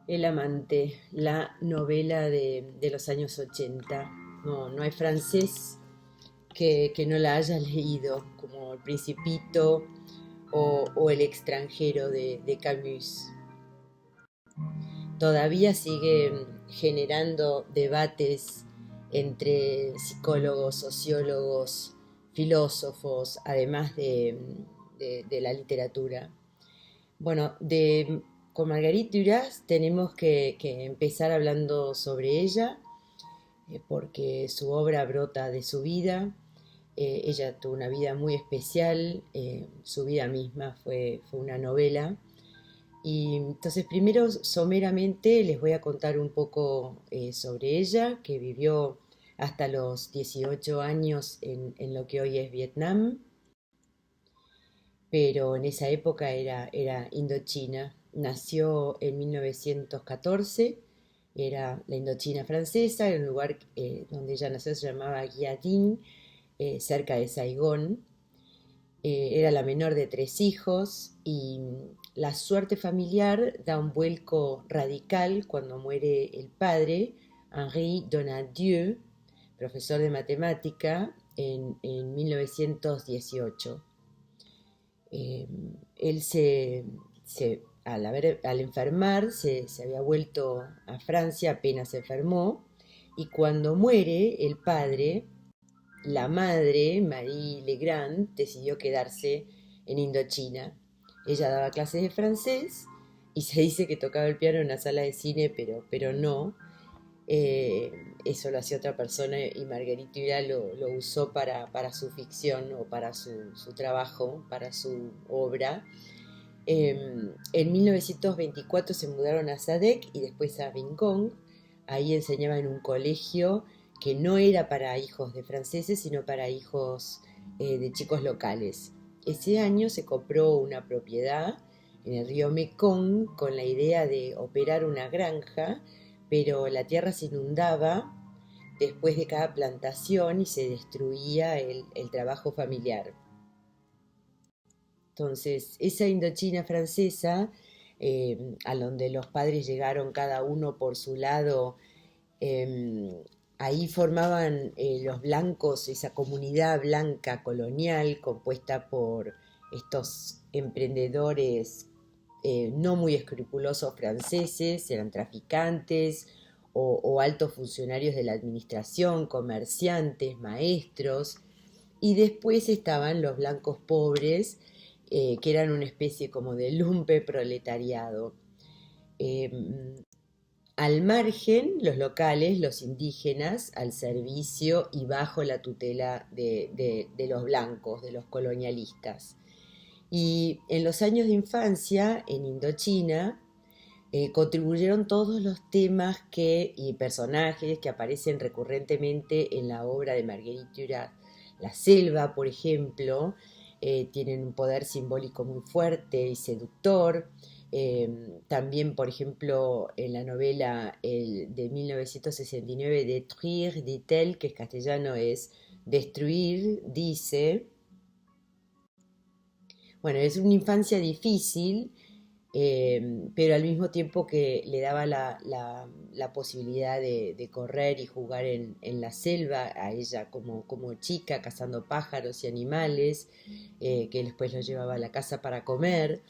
El amante, la novela de los años 80. No, no hay francés que no la haya leído, como El Principito o El extranjero de Camus. Todavía sigue generando debates entre psicólogos, sociólogos, filósofos, además de la literatura. Bueno, con Marguerite Duras tenemos que empezar hablando sobre ella, porque su obra brota de su vida. Ella tuvo una vida muy especial, su vida misma fue una novela. Y entonces primero someramente les voy a contar un poco sobre ella, que vivió hasta los 18 años en lo que hoy es Vietnam, pero en esa época era Indochina. Nació en 1914, era la Indochina francesa, en un lugar donde ella nació se llamaba Gia Dinh, cerca de Saigón. Era la menor de tres hijos y la suerte familiar da un vuelco radical cuando muere el padre, Henri Donadieu, profesor de matemática, en 1918. Eh, Él al enfermar se había vuelto a Francia, apenas se enfermó, y cuando muere el padre, la madre, Marie Legrand, decidió quedarse en Indochina. Ella daba clases de francés y se dice que tocaba el piano en una sala de cine, pero no. Eh, Eso lo hacía otra persona y Marguerite Duras lo usó para su ficción o para su trabajo, para su obra. En 1924 se mudaron a Sadek y después a Vincong. Ahí enseñaba en un colegio que no era para hijos de franceses, sino para hijos de chicos locales. Ese año se compró una propiedad en el río Mekong con la idea de operar una granja, pero la tierra se inundaba después de cada plantación y se destruía el trabajo familiar. Entonces, esa Indochina francesa, a donde los padres llegaron cada uno por su lado, ahí formaban los blancos, esa comunidad blanca colonial compuesta por estos emprendedores no muy escrupulosos franceses, eran traficantes o altos funcionarios de la administración, comerciantes, maestros, y después estaban los blancos pobres, que eran una especie como de lumpe proletariado. Eh, Al margen, los locales, los indígenas, al servicio y bajo la tutela de los blancos, de los colonialistas. Y en los años de infancia, en Indochina, contribuyeron todos los temas y personajes que aparecen recurrentemente en la obra de Marguerite Duras. La selva, por ejemplo, tienen un poder simbólico muy fuerte y seductor. También, por ejemplo, en la novela de 1969, Détruire, dit-elle, que en castellano es destruir, dice. Bueno, es una infancia difícil, pero al mismo tiempo que le daba la posibilidad de correr y jugar en la selva a ella como chica, cazando pájaros y animales, que después los llevaba a la casa para comer,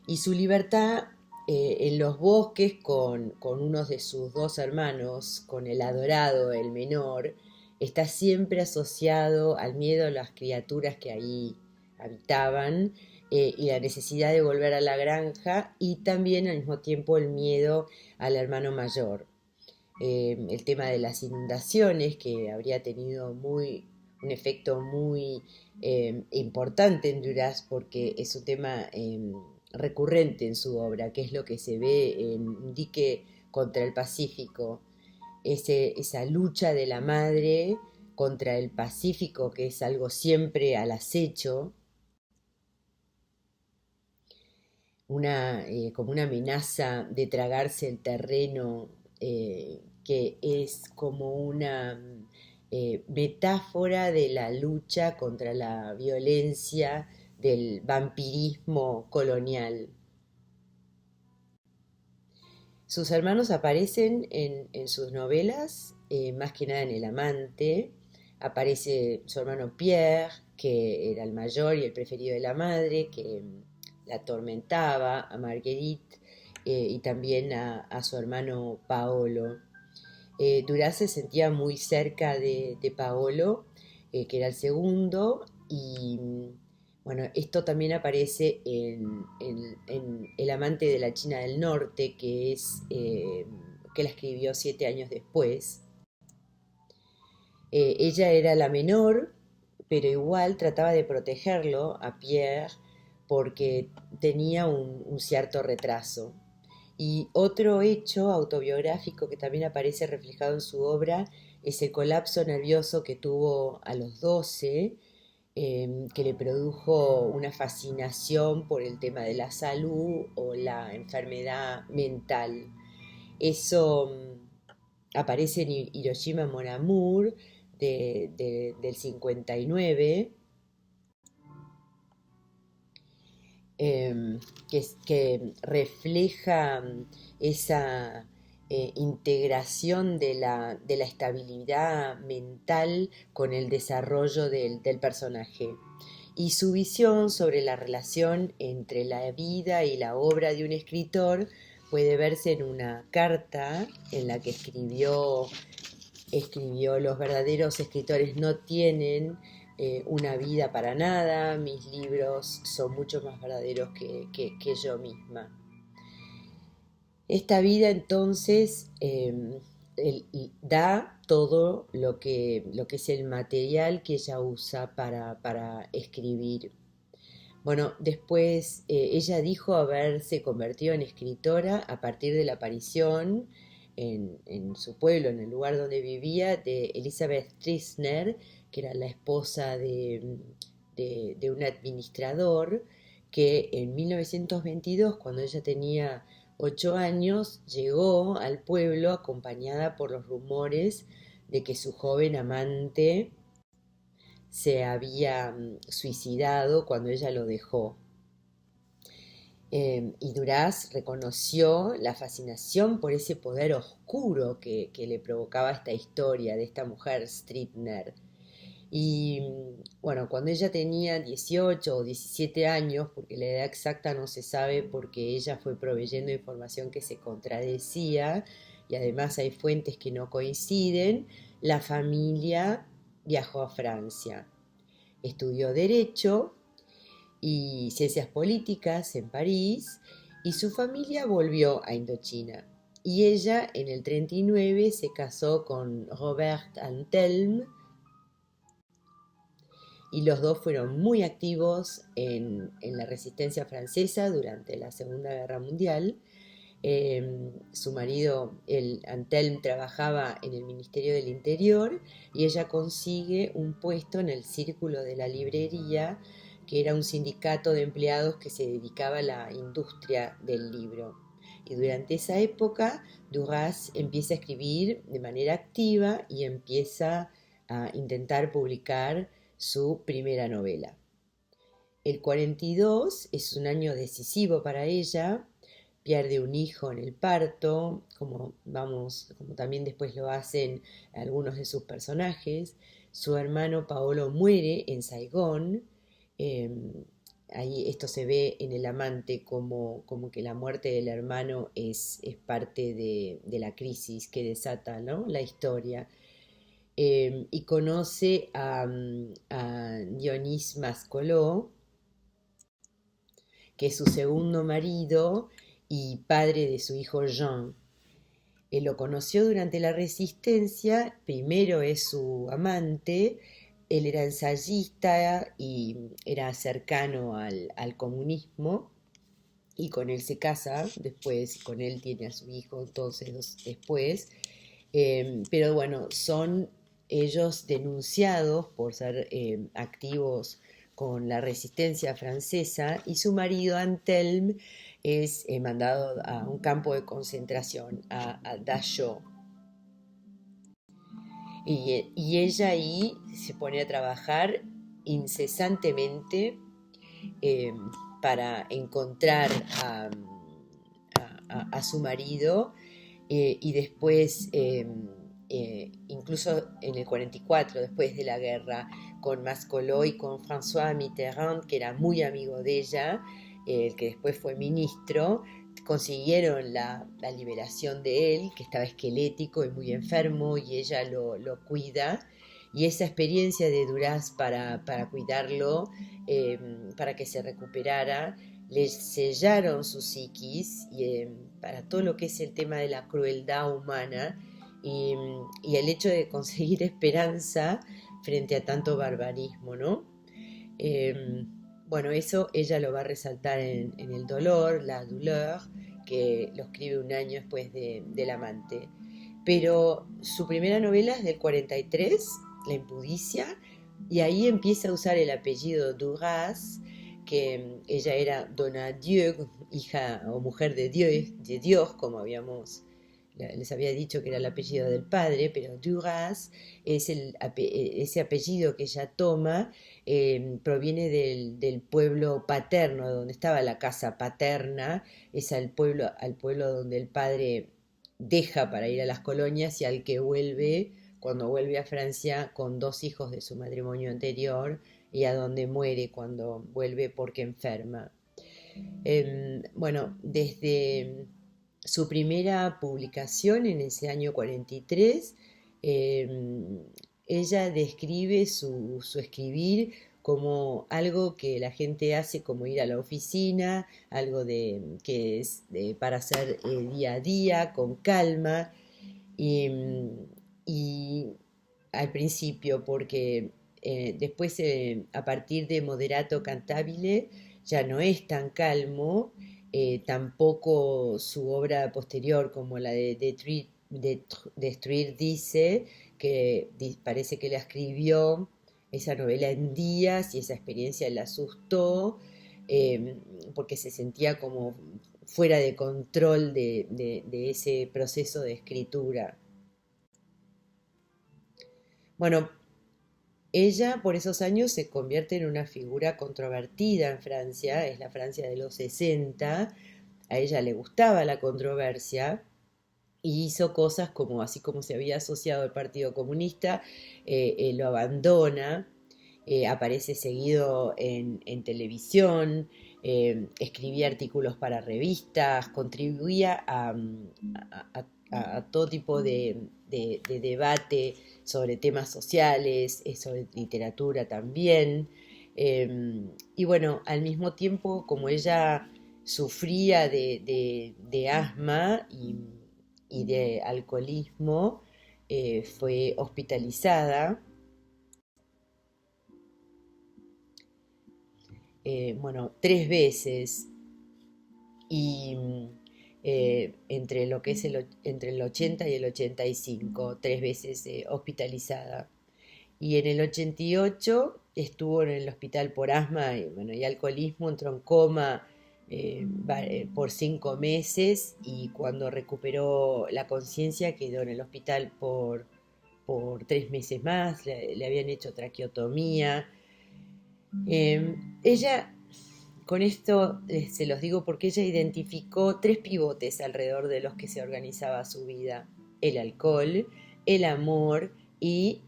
y su libertad en los bosques con uno de sus dos hermanos, con el adorado, el menor, está siempre asociado al miedo a las criaturas que ahí habitaban, y la necesidad de volver a la granja y también al mismo tiempo el miedo al hermano mayor. El tema de las inundaciones que habría tenido un efecto muy importante en Duras porque es un tema recurrente en su obra, que es lo que se ve en Un dique contra el Pacífico, esa lucha de la madre contra el Pacífico, que es algo siempre al acecho, como una amenaza de tragarse el terreno, que es como una metáfora de la lucha contra la violencia del vampirismo colonial. Sus hermanos aparecen en sus novelas, más que nada en El amante. Aparece su hermano Pierre, que era el mayor y el preferido de la madre, que la atormentaba a Marguerite, y también a su hermano Paolo. Duras se sentía muy cerca de Paolo, que era el segundo, y bueno, esto también aparece en El amante de la China del Norte, que la escribió 7 años después. Ella era la menor, pero igual trataba de protegerlo a Pierre porque tenía un cierto retraso. Y otro hecho autobiográfico que también aparece reflejado en su obra es el colapso nervioso que tuvo a los 12, que le produjo una fascinación por el tema de la salud o la enfermedad mental. Eso aparece en Hiroshima Mon Amour del 59, que refleja esa integración de la estabilidad mental con el desarrollo del personaje. Y su visión sobre la relación entre la vida y la obra de un escritor puede verse en una carta en la que escribió: los verdaderos escritores no tienen una vida para nada, mis libros son mucho más verdaderos que yo misma. Esta vida entonces da todo lo que es el material que ella usa para escribir. Bueno, después ella dijo haberse convertido en escritora a partir de la aparición en su pueblo, en el lugar donde vivía, de Elizabeth Tristner, que era la esposa de un administrador, que en 1922, cuando ella tenía 8 años, llegó al pueblo acompañada por los rumores de que su joven amante se había suicidado cuando ella lo dejó. Y Duras reconoció la fascinación por ese poder oscuro que le provocaba esta historia de esta mujer Strittner. Y bueno, cuando ella tenía 18 o 17 años, porque la edad exacta no se sabe porque ella fue proveyendo información que se contradecía y además hay fuentes que no coinciden, la familia viajó a Francia. Estudió Derecho y Ciencias Políticas en París y su familia volvió a Indochina. Y ella en el 39 se casó con Robert Antelme y los dos fueron muy activos en la resistencia francesa durante la Segunda Guerra Mundial. Su marido, el Antelme, trabajaba en el Ministerio del Interior y ella consigue un puesto en el Círculo de la Librería, que era un sindicato de empleados que se dedicaba a la industria del libro. Y durante esa época, Duras empieza a escribir de manera activa y empieza a intentar publicar su primera novela. El 42 es un año decisivo para ella. Pierde un hijo en el parto, como también después lo hacen algunos de sus personajes. Su hermano Paolo muere en Saigón. eh, Ahí esto se ve en El amante como que la muerte del hermano es parte de la crisis que desata, ¿no?, la historia. Y conoce a Dionys Mascoló, que es su segundo marido y padre de su hijo Jean. Él lo conoció durante la resistencia, primero es su amante, él era ensayista y era cercano al comunismo, y con él se casa, después con él tiene a su hijo entonces después. Pero bueno, son ellos denunciados por ser activos con la resistencia francesa, y su marido Antelme es mandado a un campo de concentración, a Dachau. Y ella ahí se pone a trabajar incesantemente, eh, para encontrar a su marido, y después, incluso en el 44, después de la guerra, con Mascolo y con François Mitterrand, que era muy amigo de ella, el que después fue ministro, consiguieron la liberación de él, que estaba esquelético y muy enfermo, y ella lo cuida. Y esa experiencia de Duras para cuidarlo, para que se recuperara, le sellaron su psiquis para todo lo que es el tema de la crueldad humana y el hecho de conseguir esperanza frente a tanto barbarismo, ¿no? Eh, bueno, eso ella lo va a resaltar en El dolor, la douleur, que lo escribe un año después del amante. Pero su primera novela es del 43, La impudicia, y ahí empieza a usar el apellido Duras, que ella era Donna Dieu, hija o mujer de Dios, como les había dicho que era el apellido del padre, pero Duras es ese apellido que ella toma, proviene del pueblo paterno, donde estaba la casa paterna, es al pueblo donde el padre deja para ir a las colonias y al que vuelve cuando vuelve a Francia con 2 hijos de su matrimonio anterior y a donde muere cuando vuelve porque enferma. Bueno, desde su primera publicación en ese año 43, ella describe su escribir como algo que la gente hace como ir a la oficina, algo que es para hacer día a día, con calma, y, y al principio, porque después a partir de Moderato Cantabile ya no es tan calmo, tampoco su obra posterior como la de Destruir dice, que parece que la escribió esa novela en días y esa experiencia la asustó, porque se sentía como fuera de control de ese proceso de escritura. Bueno, ella por esos años se convierte en una figura controvertida en Francia, es la Francia de los 60, a ella le gustaba la controversia y hizo cosas como, así como se había asociado al Partido Comunista, lo abandona, aparece seguido en televisión, escribía artículos para revistas, contribuía a todo tipo de debate sobre temas sociales, sobre literatura también. Y bueno, al mismo tiempo, como ella sufría de asma y de alcoholismo, fue hospitalizada. Bueno, 3 veces, y entre lo que es entre el 80 y el 85, 3 veces hospitalizada. Y en el 88 estuvo en el hospital por asma y, bueno, y alcoholismo, entró en coma por 5 meses, y cuando recuperó la conciencia quedó en el hospital por 3 meses más, le habían hecho traqueotomía. Ella, con esto se los digo porque ella identificó 3 pivotes alrededor de los que se organizaba su vida: el alcohol, el amor y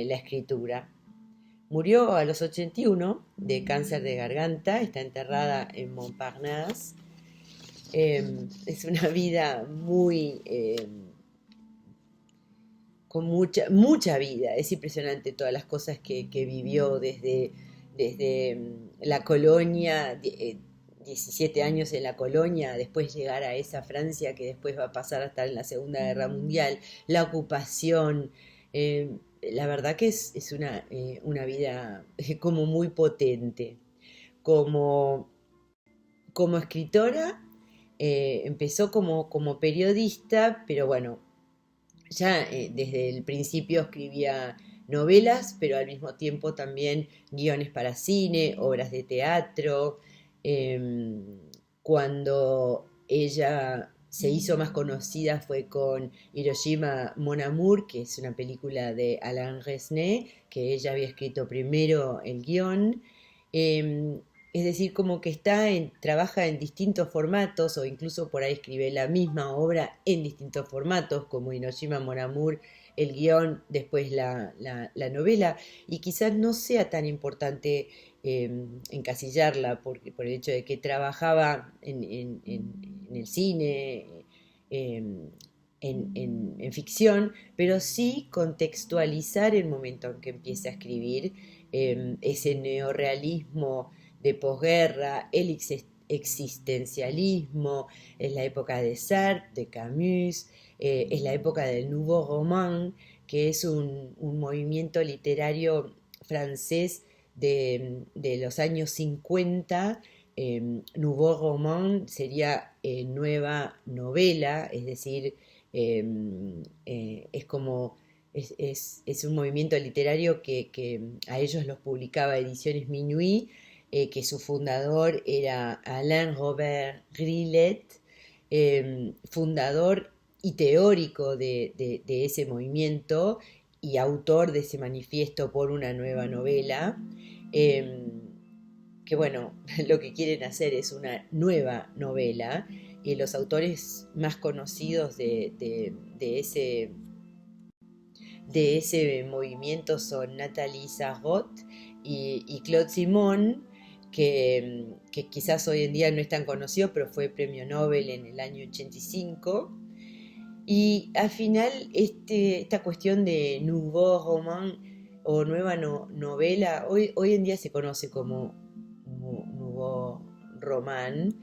la escritura. Murió a los 81 de cáncer de garganta, está enterrada en Montparnasse. Es una vida con mucha vida, es impresionante todas las cosas que vivió desde la colonia, 17 años en la colonia, después llegar a esa Francia que después va a pasar a estar en la Segunda Guerra Mundial, la ocupación. La verdad que es una vida como muy potente. Como, como escritora, empezó como periodista, pero bueno, ya desde el principio escribía novelas, pero al mismo tiempo también guiones para cine, obras de teatro. Eh, Cuando ella se hizo más conocida fue con Hiroshima Mon Amour, que es una película de Alain Resnais, que ella había escrito primero el guión. Es decir, como que trabaja en distintos formatos o incluso por ahí escribe la misma obra en distintos formatos, como Inoshima Moramur, el guión, después la novela, y quizás no sea tan importante encasillarla por el hecho de que trabajaba en el cine, eh, en ficción, pero sí contextualizar el momento en que empieza a escribir ese neorrealismo de posguerra, el existencialismo, es la época de Sartre, de Camus, es la época del Nouveau Roman, que es un movimiento literario francés de los años 50. Nouveau Roman sería nueva novela, es decir, es como es un movimiento literario que a ellos los publicaba Ediciones Minuit, que su fundador era Alain Robert Grillet, fundador y teórico de ese movimiento y autor de ese manifiesto por una nueva novela, eh, que bueno, lo que quieren hacer es una nueva novela, y los autores más conocidos de ese movimiento son Nathalie Sarraute y Claude Simon, que quizás hoy en día no es tan conocido, pero fue premio Nobel en el año 85. Y al final esta cuestión de nouveau roman o nueva novela, hoy en día se conoce como nouveau roman.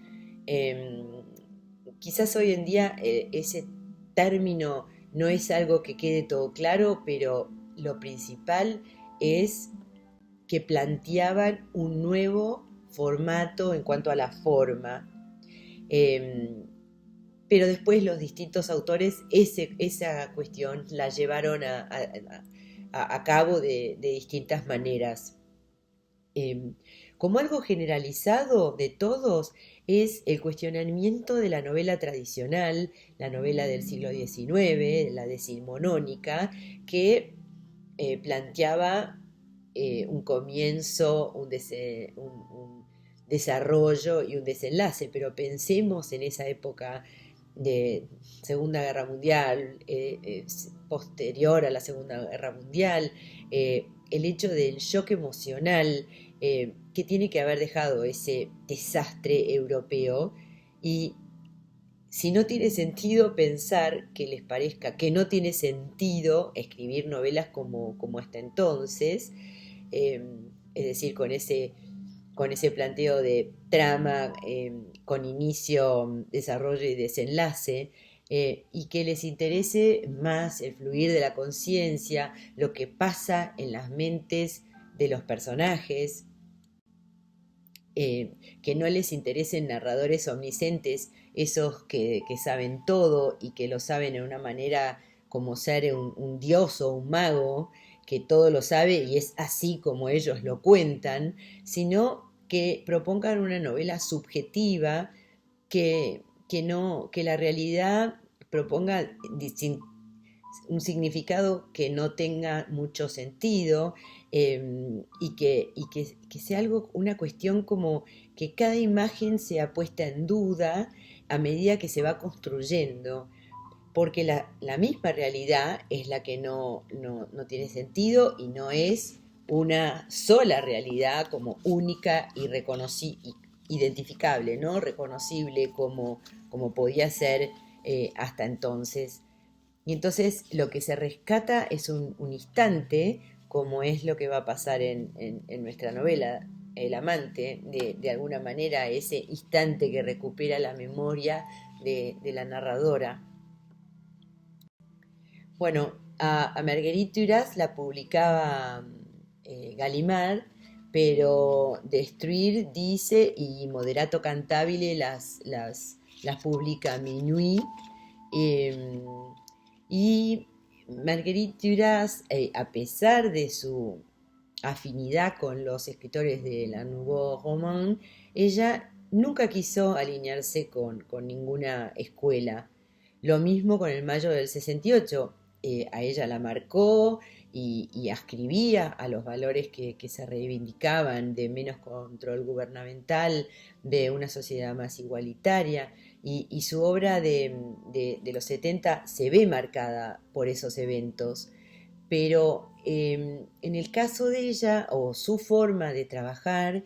Eh, Quizás hoy en día ese término no es algo que quede todo claro, pero lo principal es que planteaban un nuevo formato en cuanto a la forma. Eh, pero después los distintos autores esa cuestión la llevaron a cabo de distintas maneras. Eh, Como algo generalizado de todos es el cuestionamiento de la novela tradicional, la novela del siglo XIX, la decimonónica, que planteaba un comienzo, un desarrollo y un desenlace, pero pensemos en esa época de Segunda Guerra Mundial, posterior a la Segunda Guerra Mundial, el hecho del shock emocional que tiene que haber dejado ese desastre europeo, y si no tiene sentido pensar que les parezca que no tiene sentido escribir novelas como hasta entonces, eh, es decir, con ese planteo de trama con inicio, desarrollo y desenlace, y que les interese más el fluir de la conciencia, lo que pasa en las mentes de los personajes, que no les interesen narradores omniscientes, esos que saben todo y que lo saben en una manera como ser un dios o un mago, que todo lo sabe y es así como ellos lo cuentan, sino que propongan una novela subjetiva que la realidad proponga un significado que no tenga mucho sentido, que sea algo, una cuestión como que cada imagen sea puesta en duda a medida que se va construyendo, porque la misma realidad es la que no tiene sentido y no es una sola realidad como única y identificable, ¿no? Reconocible como podía ser hasta entonces. Y entonces lo que se rescata es un instante, como es lo que va a pasar en nuestra novela, El amante, de alguna manera ese instante que recupera la memoria de la narradora. Bueno, a Marguerite Duras la publicaba Gallimard, pero Destruir, dice, y Moderato Cantabile las publica Minuit. Eh, y Marguerite Duras, a pesar de su afinidad con los escritores de la Nouveau Roman, ella nunca quiso alinearse con ninguna escuela. Lo mismo con el Mayo del 68, a ella la marcó y ascribía a los valores que se reivindicaban de menos control gubernamental, de una sociedad más igualitaria, y su obra de los 70 se ve marcada por esos eventos, pero en el caso de ella, o su forma de trabajar,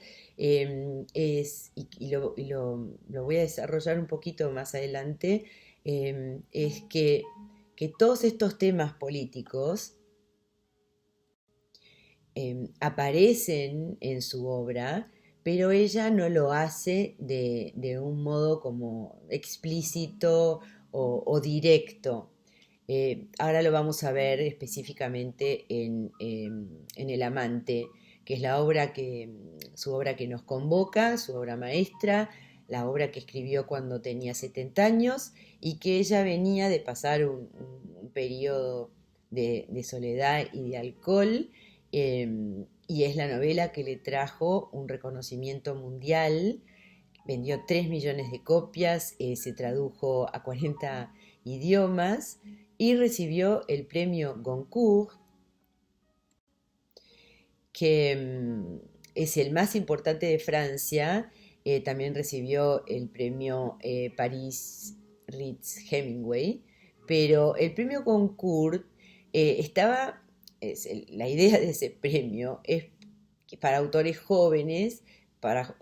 lo voy a desarrollar un poquito más adelante, es que todos estos temas políticos aparecen en su obra, pero ella no lo hace de un modo como explícito o directo. Ahora lo vamos a ver específicamente en El amante, que es su obra que nos convoca, su obra maestra, la obra que escribió cuando tenía 70 años y que ella venía de pasar un periodo de soledad y de alcohol, y es la novela que le trajo un reconocimiento mundial. Vendió 3 millones de copias, se tradujo a 40 idiomas y recibió el premio Goncourt, que es el más importante de Francia. También recibió el premio Paris Ritz Hemingway, pero el premio Goncourt la idea de ese premio es que para autores jóvenes, para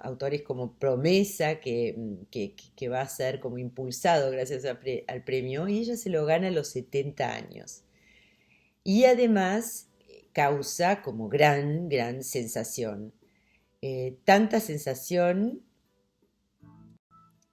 autores como promesa, que va a ser como impulsado gracias al premio, y ella se lo gana a los 70 años. Y además causa como gran sensación. Tanta sensación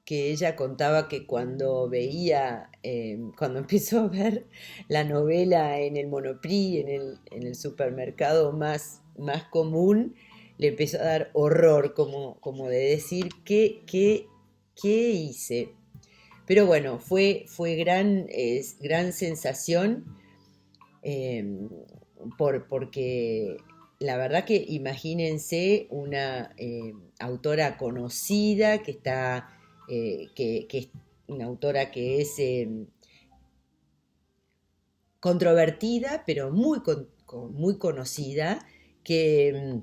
que ella contaba que cuando empezó a ver la novela en el Monoprix, en el supermercado más común, le empezó a dar horror, como de decir, ¿qué hice? Pero bueno, fue gran sensación, porque la verdad que imagínense una autora conocida que es una autora que es controvertida, pero muy conocida, que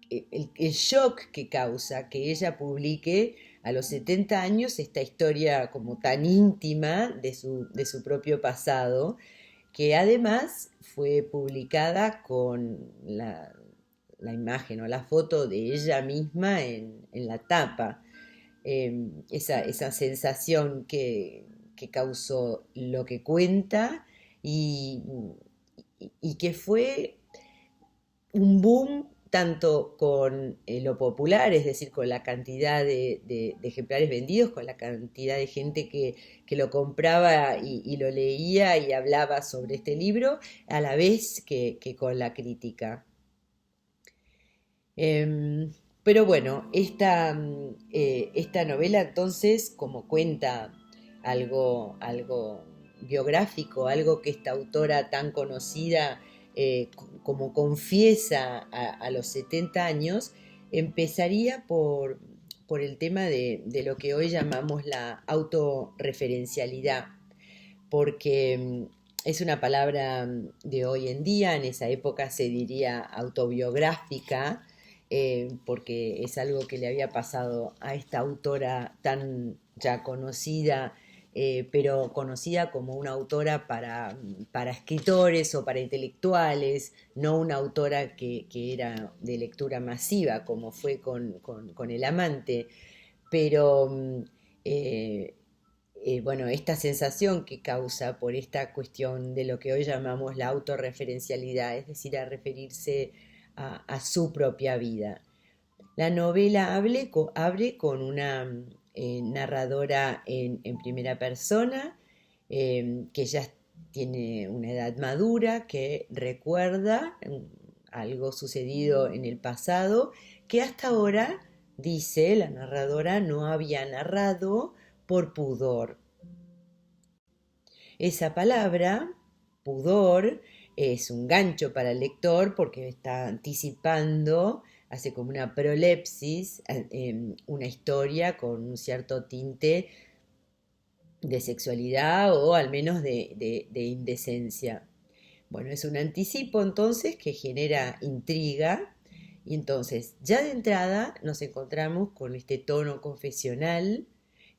el shock que causa que ella publique a los 70 años esta historia como tan íntima de su propio pasado, que además fue publicada con la imagen o la foto de ella misma en la tapa. Esa sensación que causó lo que cuenta, y, y que fue un boom tanto con lo popular, es decir, con la cantidad de ejemplares vendidos, con la cantidad de gente que lo compraba y lo leía y hablaba sobre este libro, a la vez que con la crítica. Pero bueno, esta novela entonces, como cuenta algo biográfico, algo que esta autora tan conocida como confiesa a los 70 años, empezaría por el tema de lo que hoy llamamos la autorreferencialidad, porque es una palabra de hoy en día. En esa época se diría autobiográfica, porque es algo que le había pasado a esta autora tan ya conocida, pero conocida como una autora para escritores o para intelectuales, no una autora que era de lectura masiva, como fue con El amante. Pero eh, bueno, esta sensación que causa por esta cuestión de lo que hoy llamamos la autorreferencialidad, es decir, a referirse a su propia vida. La novela abre con una narradora en primera persona, que ya tiene una edad madura, que recuerda algo sucedido en el pasado, que hasta ahora, dice la narradora, no había narrado por pudor. Esa palabra, pudor, es un gancho para el lector porque está anticipando, hace como una prolepsis, una historia con un cierto tinte de sexualidad o al menos de indecencia. Bueno, es un anticipo entonces que genera intriga y entonces ya de entrada nos encontramos con este tono confesional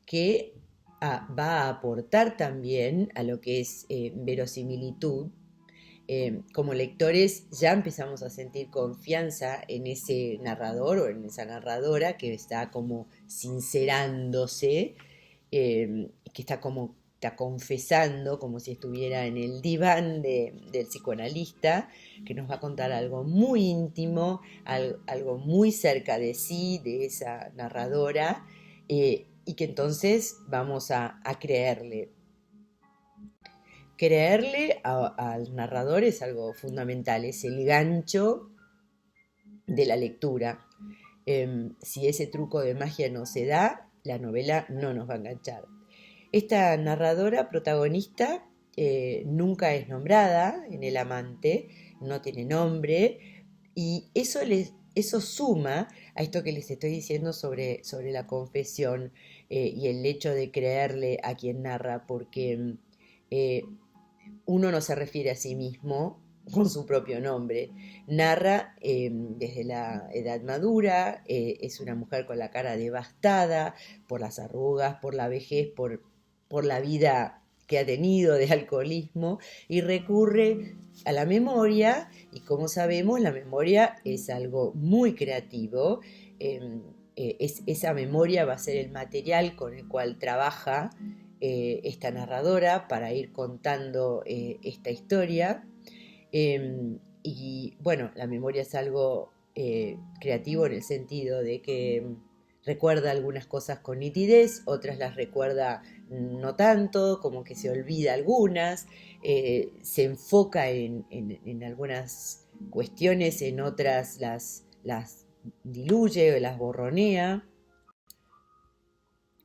que va a aportar también a lo que es verosimilitud. Como lectores ya empezamos a sentir confianza en ese narrador o en esa narradora que está como sincerándose, que está como está confesando como si estuviera en el diván del psicoanalista, que nos va a contar algo muy íntimo, algo muy cerca de sí, de esa narradora, y que entonces vamos a creerle. Creerle al narrador es algo fundamental, es el gancho de la lectura. Si ese truco de magia no se da, la novela no nos va a enganchar. Esta narradora protagonista nunca es nombrada en El amante, no tiene nombre, y eso suma a esto que les estoy diciendo sobre la confesión y el hecho de creerle a quien narra, porque eh, uno no se refiere a sí mismo con su propio nombre. Narra desde la edad madura, es una mujer con la cara devastada por las arrugas, por la vejez, por la vida que ha tenido de alcoholismo y recurre a la memoria y como sabemos la memoria es algo muy creativo, esa memoria va a ser el material con el cual trabaja esta narradora para ir contando esta historia. Y bueno, la memoria es algo creativo en el sentido de que recuerda algunas cosas con nitidez, otras las recuerda no tanto, como que se olvida algunas, se enfoca en algunas cuestiones, en otras las diluye o las borronea.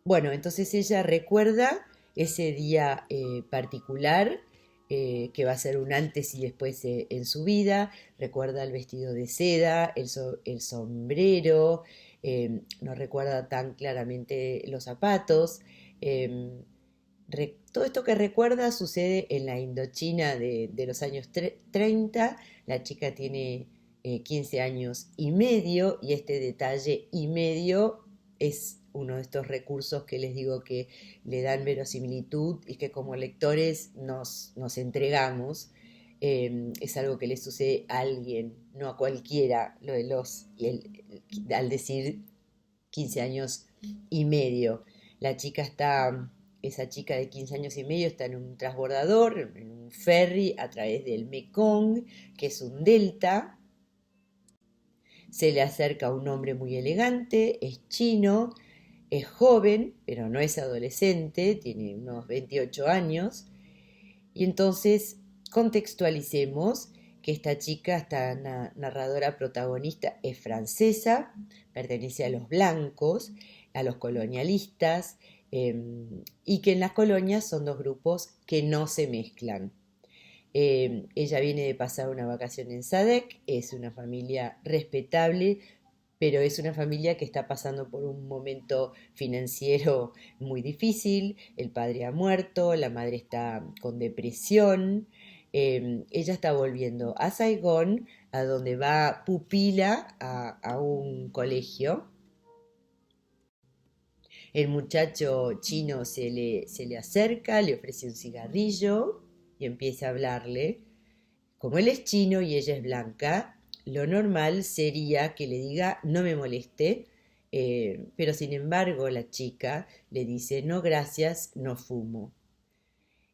Bueno, entonces ella recuerda ese día particular que va a ser un antes y después en su vida, recuerda el vestido de seda, el sombrero, no recuerda tan claramente los zapatos. eh, Todo esto que recuerda sucede en la Indochina de los años 30, la chica tiene 15 años y medio y este detalle y medio es uno de estos recursos que les digo que le dan verosimilitud y que como lectores nos entregamos. Es algo que le sucede a alguien, no a cualquiera, lo de al decir 15 años y medio. La chica está, esa chica de 15 años y medio está en un transbordador, en un ferry a través del Mekong, que es un delta. Se le acerca un hombre muy elegante, es chino, es joven, pero no es adolescente, tiene unos 28 años. Y entonces contextualicemos que esta chica, esta narradora protagonista, es francesa, pertenece a los blancos, a los colonialistas, y que en las colonias son dos grupos que no se mezclan. Ella viene de pasar una vacación en Sadek, es una familia respetable, pero es una familia que está pasando por un momento financiero muy difícil, el padre ha muerto, la madre está con depresión, ella está volviendo a Saigón, a donde va pupila a un colegio. El muchacho chino se le acerca, le ofrece un cigarrillo y empieza a hablarle. Como él es chino y ella es blanca, lo normal sería que le diga no me moleste, pero sin embargo la chica le dice no gracias, no fumo.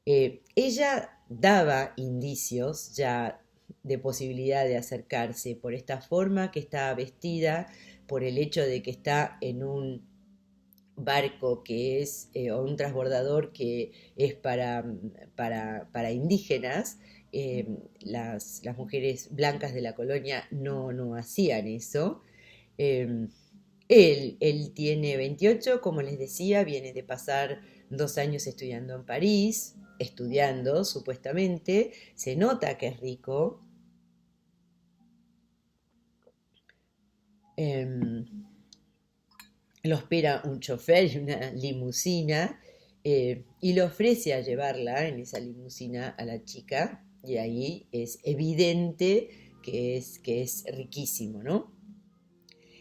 Ella daba indicios ya de posibilidad de acercarse por esta forma que está vestida, por el hecho de que está en un barco que es, o un transbordador que es para indígenas. Las mujeres blancas de la colonia no hacían eso. Eh, él tiene 28, como les decía, viene de pasar 2 años estudiando en París, estudiando supuestamente, se nota que es rico. Eh, lo espera un chofer y una limusina y le ofrece a llevarla en esa limusina a la chica, y ahí es evidente que es riquísimo, ¿no?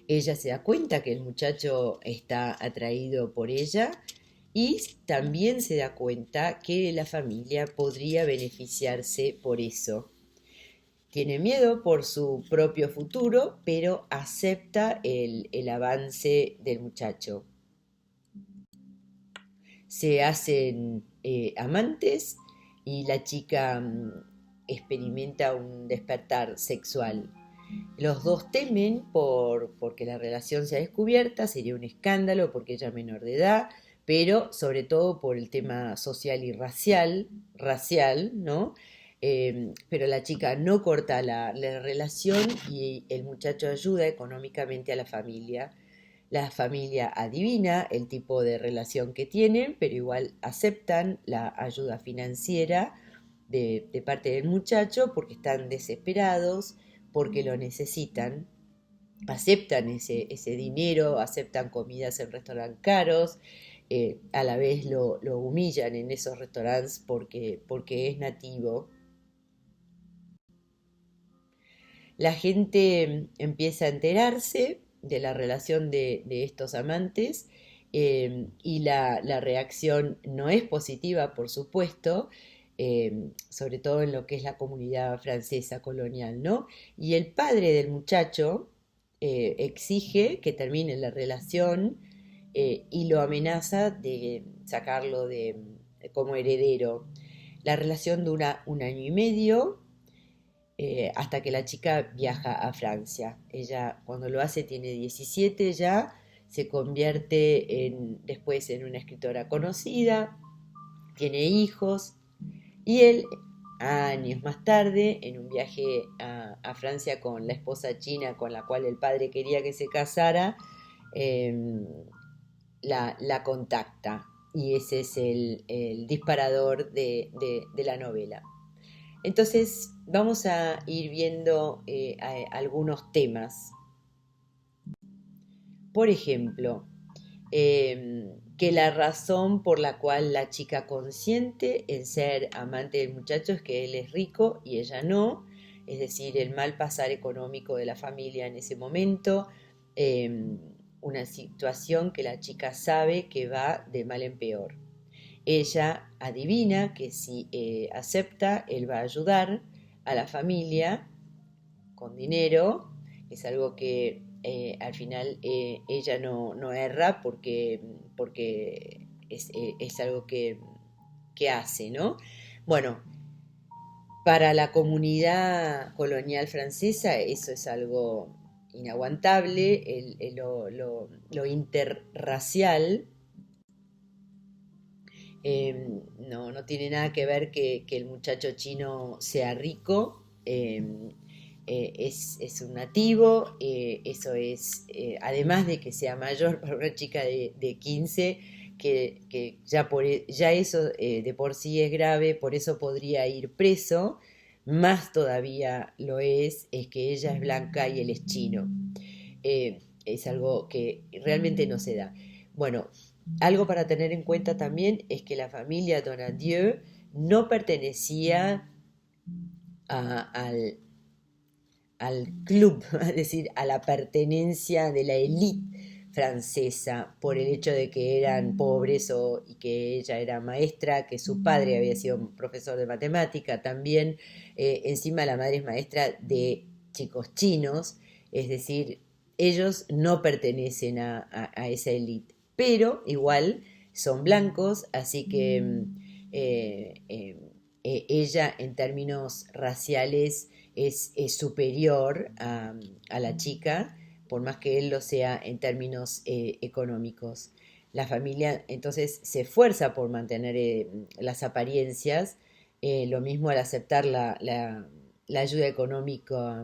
Ella se da cuenta que el muchacho está atraído por ella y también se da cuenta que la familia podría beneficiarse por eso. Tiene miedo por su propio futuro, pero acepta el avance del muchacho. Se hacen amantes y la chica experimenta un despertar sexual. Los dos temen porque la relación sea descubierta, sería un escándalo porque ella es menor de edad, pero sobre todo por el tema social y racial, ¿no? Pero la chica no corta la relación y el muchacho ayuda económicamente a la familia. La familia adivina el tipo de relación que tienen, pero igual aceptan la ayuda financiera de parte del muchacho porque están desesperados, porque lo necesitan, aceptan ese dinero, aceptan comidas en restaurantes caros, a la vez lo humillan en esos restaurantes porque es nativo. La gente empieza a enterarse de la relación de estos amantes, y la reacción no es positiva, por supuesto, sobre todo en lo que es la comunidad francesa colonial, ¿no? Y el padre del muchacho exige que termine la relación, y lo amenaza de sacarlo como heredero. La relación dura un año y medio, hasta que la chica viaja a Francia. Ella cuando lo hace tiene 17 ya, se convierte después en una escritora conocida, tiene hijos, y él, años más tarde, en un viaje a Francia con la esposa china con la cual el padre quería que se casara, eh, la contacta. Y ese es el disparador de la novela. Entonces vamos a ir viendo algunos temas. Por ejemplo, que la razón por la cual la chica consiente en ser amante del muchacho es que él es rico y ella no, es decir, el mal pasar económico de la familia en ese momento, eh, una situación que la chica sabe que va de mal en peor. Ella adivina que si acepta, él va a ayudar a la familia con dinero. Es algo que al final ella no erra porque es algo que hace, ¿no? Bueno, para la comunidad colonial francesa eso es algo inaguantable, lo interracial. No tiene nada que ver que el muchacho chino sea rico, es un nativo, eso es, además de que sea mayor para una chica de 15, que ya eso de por sí es grave, por eso podría ir preso, más todavía es que ella es blanca y él es chino. Es algo que realmente no se da. Bueno, algo para tener en cuenta también es que la familia Donadieu no pertenecía al, al club, es decir, a la pertenencia de la élite francesa por el hecho de que eran pobres y que ella era maestra, que su padre había sido profesor de matemática también, encima la madre es maestra de chicos chinos, es decir, ellos no pertenecen a esa élite, pero igual son blancos, así que ella en términos raciales es superior a la chica, por más que él lo sea en términos económicos. La familia entonces se esfuerza por mantener las apariencias, lo mismo al aceptar la ayuda económica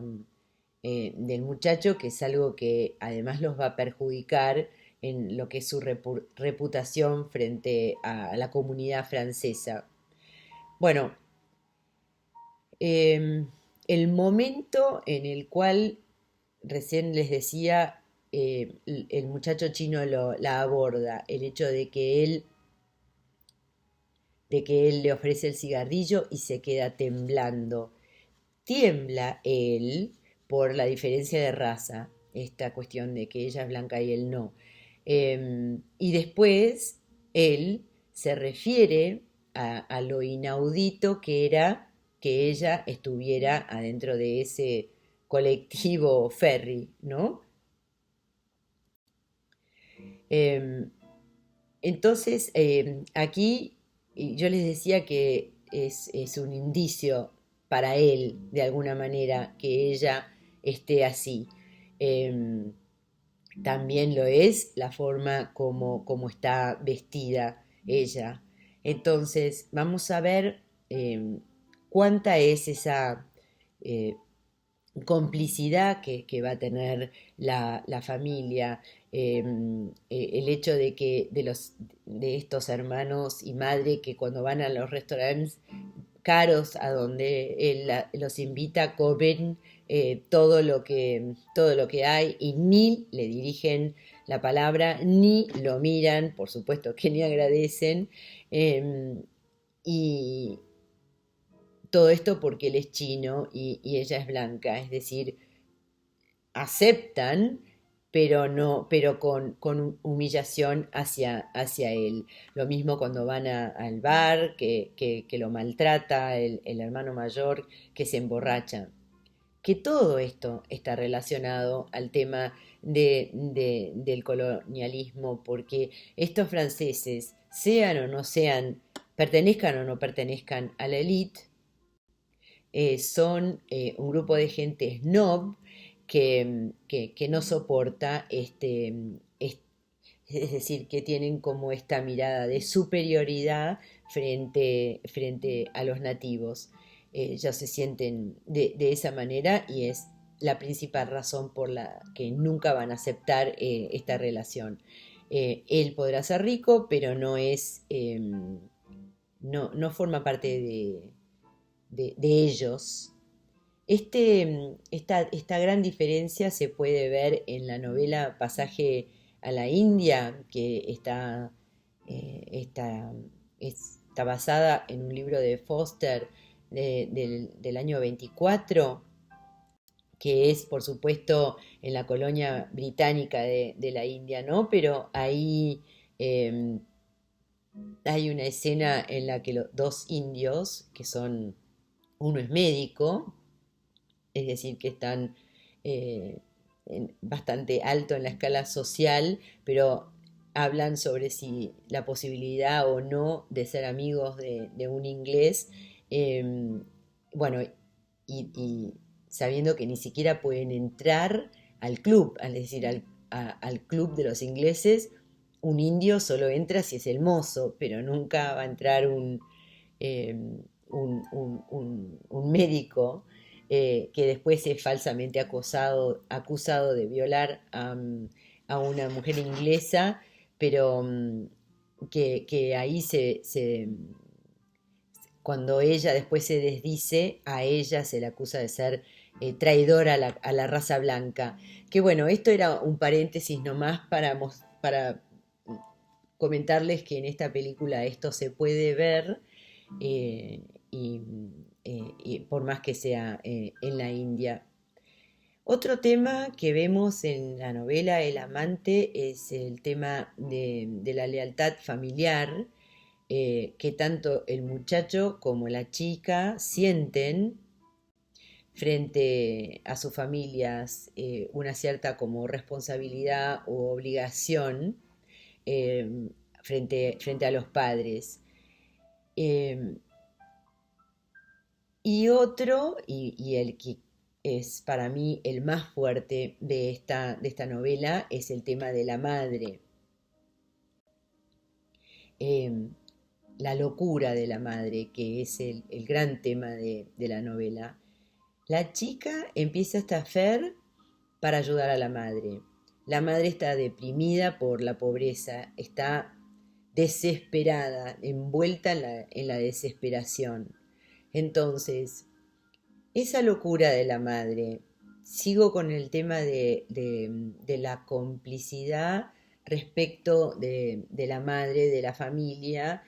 del muchacho, que es algo que además los va a perjudicar en lo que es su reputación frente a la comunidad francesa. Bueno, eh, el momento en el cual recién les decía, el muchacho chino la aborda, el hecho de que él de que él le ofrece el cigarrillo y se queda temblando. Tiembla él por la diferencia de raza, esta cuestión de que ella es blanca y él no. Y después él se refiere a lo inaudito que era que ella estuviera adentro de ese colectivo ferry, ¿no? Em, entonces, aquí yo les decía que es un indicio para él, de alguna manera, que ella esté así. Em, También lo es la forma como está vestida ella. Entonces, vamos a ver cuánta es esa eh, complicidad que va a tener la familia, el hecho de que de estos hermanos y madre que cuando van a los restaurantes caros a donde él los invita comen todo lo que hay y ni le dirigen la palabra, ni lo miran, por supuesto que ni agradecen, eh, y, todo esto porque él es chino y ella es blanca, es decir, aceptan, pero no, pero con humillación hacia él. Lo mismo cuando van al bar, que lo maltrata el hermano mayor, que se emborracha. Que todo esto está relacionado al tema del colonialismo, porque estos franceses, sean o no sean, pertenezcan o no pertenezcan a la élite, son un grupo de gente snob que no soporta es decir, que tienen como esta mirada de superioridad frente a los nativos. Ellos se sienten de esa manera y es la principal razón por la que nunca van a aceptar esta relación. Él podrá ser rico, pero no forma parte de ellos. Esta gran diferencia se puede ver en la novela Pasaje a la India, que está basada en un libro de Foster del año 24, que es, por supuesto, en la colonia británica de la India, ¿no? Pero ahí eh, hay una escena en la que los dos indios, uno es médico, es decir, que están eh, bastante alto en la escala social, pero hablan sobre si la posibilidad o no de ser amigos de un inglés, eh, bueno, y sabiendo que ni siquiera pueden entrar al club, es decir, al club de los ingleses, un indio solo entra si es el mozo, pero nunca va a entrar eh, un médico que después es falsamente acusado de violar a una mujer inglesa, pero que ahí cuando ella después se desdice, a ella se le acusa de ser traidora a la raza blanca. Que bueno, esto era un paréntesis nomás para comentarles que en esta película esto se puede ver eh, y, y por más que sea en la India. Otro tema que vemos en la novela El amante es el tema de la lealtad familiar, que tanto el muchacho como la chica sienten frente a sus familias, una cierta como responsabilidad o obligación eh, frente a los padres. Eh, y otro, y el que es para mí el más fuerte de esta novela, es el tema de la madre. Eh, la locura de la madre, que es el gran tema de la novela. La chica empieza esta affair para ayudar a la madre. La madre está deprimida por la pobreza, está desesperada, envuelta en la desesperación. Entonces, esa locura de la madre, sigo con el tema de la complicidad respecto de la madre, de la familia,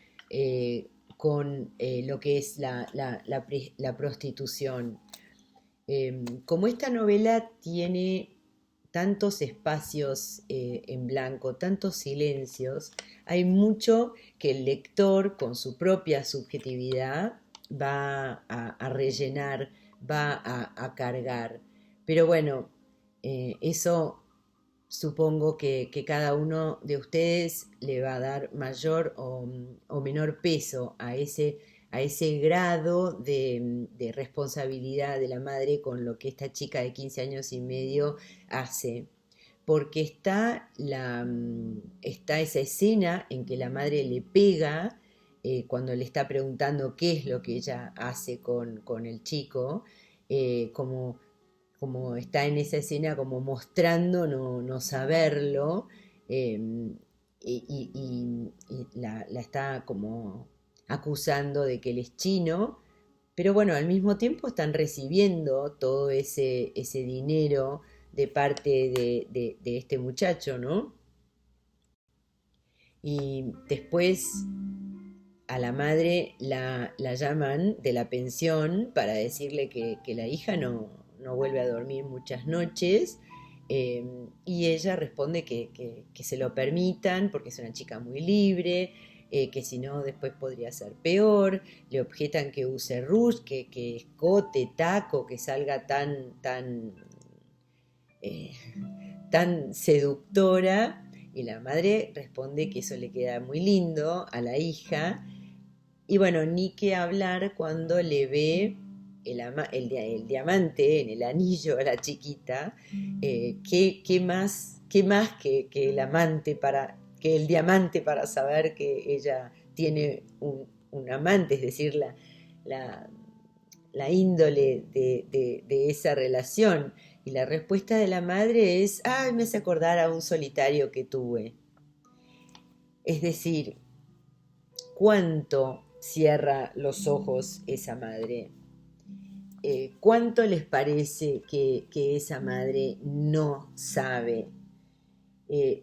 con lo que es la prostitución. Como esta novela tiene tantos espacios en blanco, tantos silencios, hay mucho que el lector con su propia subjetividad va a rellenar, va a cargar. Pero bueno, eso supongo que cada uno de ustedes le va a dar mayor o menor peso a ese grado de responsabilidad de la madre con lo que esta chica de 15 años y medio hace. Porque está esa escena en que la madre le pega cuando le está preguntando qué es lo que ella hace con el chico, como está en esa escena como mostrando no saberlo, eh, y la está como acusando de que él es chino, pero bueno, al mismo tiempo están recibiendo todo ese dinero de parte de este muchacho, ¿no? Y después a la madre la llaman de la pensión para decirle que la hija no vuelve a dormir muchas noches, eh, y ella responde que se lo permitan porque es una chica muy libre, que si no después podría ser peor. Le objetan que use rouge, que escote, taco, que salga eh, tan seductora, y la madre responde que eso le queda muy lindo a la hija. Y bueno, ni que hablar cuando le ve el diamante en el anillo a la chiquita. ¿Qué más que el amante que el diamante para saber que ella tiene un amante? Es decir, la, la índole de esa relación. Y la respuesta de la madre es: ay, me hace acordar a un solitario que tuve. Es decir, cuánto cierra los ojos esa madre. ¿Cuánto les parece que esa madre no sabe?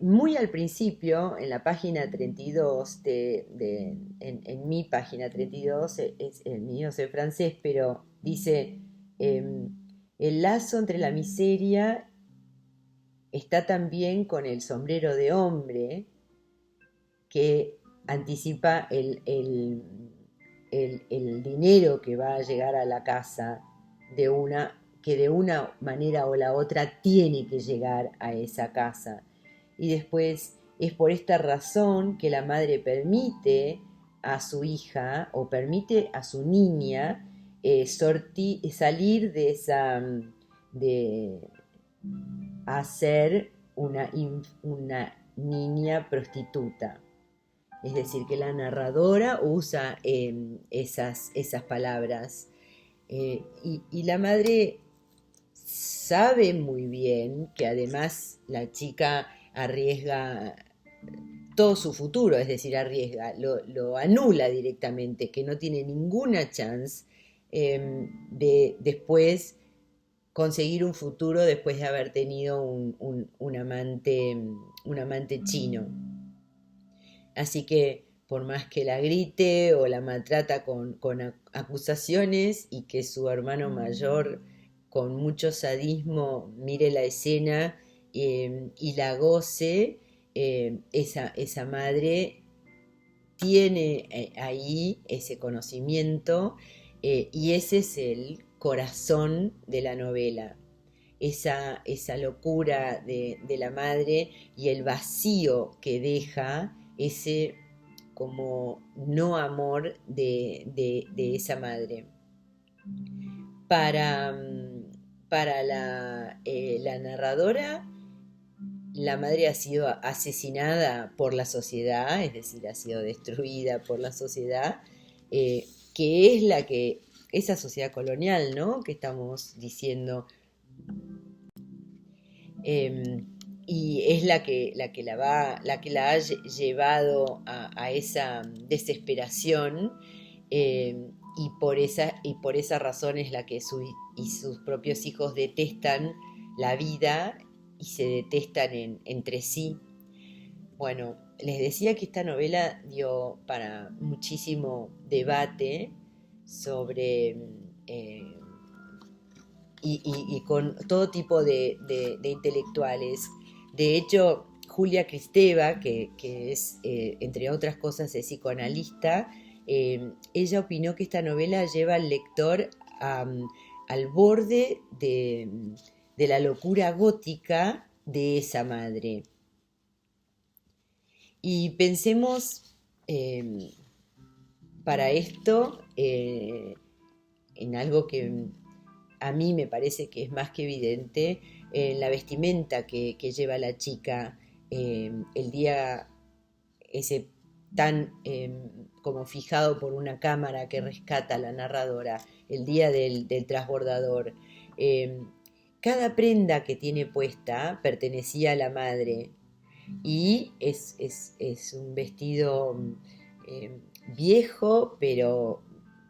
Muy al principio, en la página 32, en mi página 32, el mío es en francés, pero dice, el lazo entre la miseria está también con el sombrero de hombre, que anticipa el dinero que va a llegar a la casa que de una manera o la otra tiene que llegar a esa casa. Y después es por esta razón que la madre permite a su hija o permite a su niña salir de hacer una niña prostituta. Es decir, que la narradora usa esas palabras. Y la madre sabe muy bien que además la chica arriesga todo su futuro, es decir, lo anula directamente, que no tiene ninguna chance de después conseguir un futuro después de haber tenido un amante chino. Así que por más que la grite o la maltrata con acusaciones, y que su hermano mayor con mucho sadismo mire la escena y la goce, esa madre tiene ahí ese conocimiento, y ese es el corazón de la novela. Esa locura de la madre y el vacío que deja ese como no amor de esa madre. Para la narradora, la madre ha sido asesinada por la sociedad, es decir, ha sido destruida por la sociedad, que es esa sociedad colonial, ¿no?, que estamos diciendo. Y es la que la ha llevado a esa desesperación, y por esa razón es la que sus propios hijos detestan la vida y se detestan entre sí. Bueno, les decía que esta novela dio para muchísimo debate sobre y con todo tipo de intelectuales. De hecho, Julia Kristeva, que es, entre otras cosas, es psicoanalista, ella opinó que esta novela lleva al lector al borde de la locura gótica de esa madre. Y pensemos para esto en algo que a mí me parece que es más que evidente, la vestimenta que lleva la chica el día ese tan como fijado por una cámara que rescata a la narradora, el día del transbordador. Eh, Cada prenda que tiene puesta pertenecía a la madre y es un vestido eh, viejo pero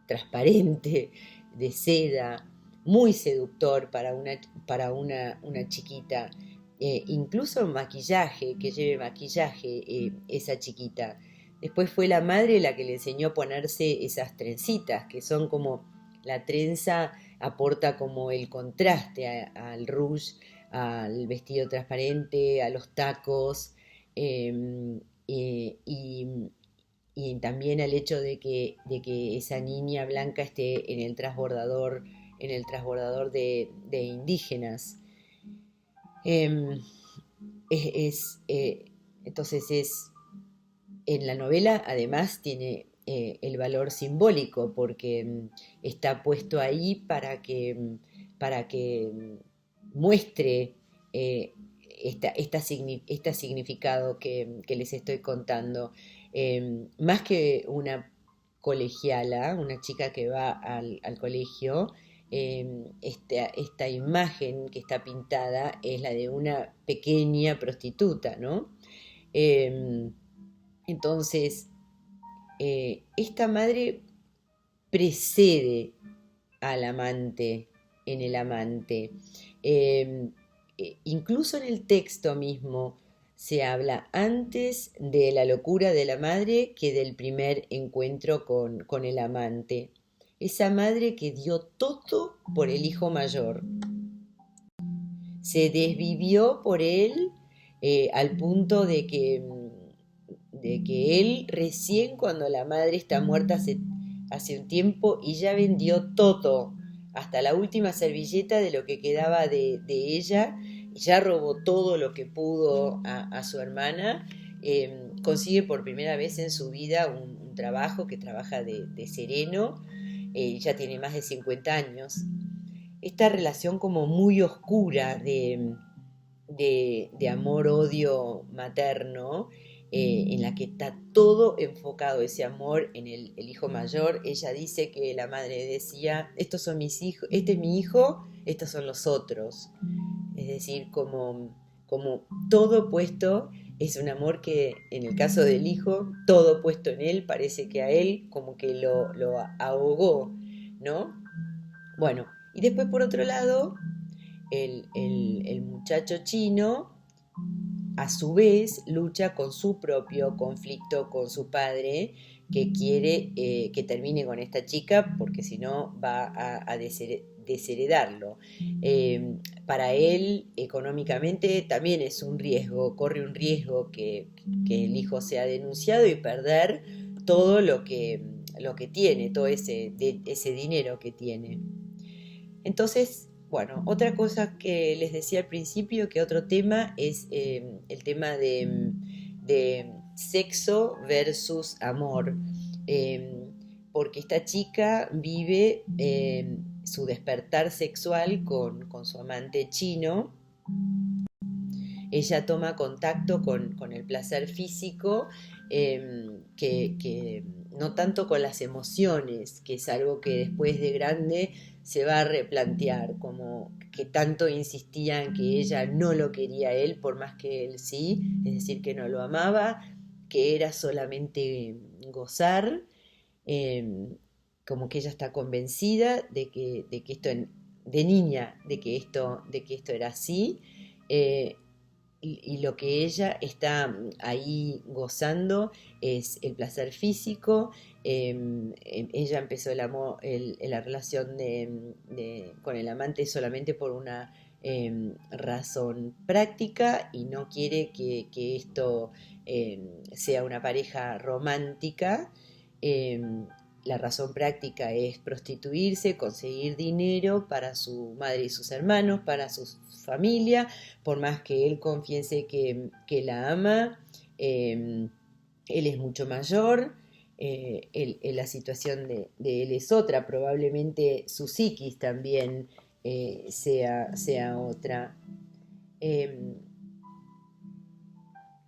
transparente, de seda, muy seductor para una chiquita. Incluso maquillaje, que lleve maquillaje esa chiquita. Después fue la madre la que le enseñó a ponerse esas trencitas, que son como la trenza aporta como el contraste al rouge, al vestido transparente, a los tacos, eh, y, y también al hecho de que esa niña blanca esté en el transbordador de indígenas. Eh, entonces en la novela además tiene el valor simbólico porque está puesto ahí para que muestre eh, este significado que les estoy contando. Más que una colegiala, una chica que va al colegio, esta imagen que está pintada es la de una pequeña prostituta, ¿no? Eh, entonces, esta madre precede al amante en el amante. Eh, Incluso en el texto mismo se habla antes de la locura de la madre que del primer encuentro con el amante. Esa madre que dio todo por el hijo mayor. Se desvivió por él al punto de que él recién cuando la madre está muerta hace un tiempo y ya vendió todo, hasta la última servilleta de lo que quedaba de ella, ya robó todo lo que pudo a su hermana, consigue por primera vez en su vida un trabajo que trabaja de sereno, ya tiene más de 50 años. Esta relación como muy oscura de amor-odio materno, en la que está todo enfocado ese amor en el hijo mayor. Ella dice que la madre decía, estos son mis hijos, este es mi hijo, estos son los otros. Es decir, como todo puesto, es un amor que en el caso del hijo, todo puesto en él, parece que a él como que lo ahogó, ¿no? Bueno, y después por otro lado, el muchacho chino a su vez lucha con su propio conflicto con su padre, que quiere que termine con esta chica porque si no va a desheredarlo. Para él económicamente también es un riesgo, corre un riesgo que el hijo sea denunciado y perder todo lo que tiene, todo ese dinero que tiene. Entonces, bueno, otra cosa que les decía al principio, que otro tema es el tema de sexo versus amor. Eh, Porque esta chica vive su despertar sexual con su amante chino. Ella toma contacto con el placer físico, que no tanto con las emociones, que es algo que después de grande se va a replantear, como que tanto insistía en que ella no lo quería a él, por más que él sí, es decir, que no lo amaba, que era solamente gozar, eh, como que ella está convencida de que esto, de niña, de que esto era así. y lo que ella está ahí gozando es el placer físico. Ella empezó el amor, la relación con el amante solamente por una razón práctica y no quiere que esto sea una pareja romántica. Em, la razón práctica es prostituirse, conseguir dinero para su madre y sus hermanos, para su familia, por más que él confiese que la ama. eh, Él es mucho mayor. La situación de él es otra, probablemente su psiquis también sea otra. Eh,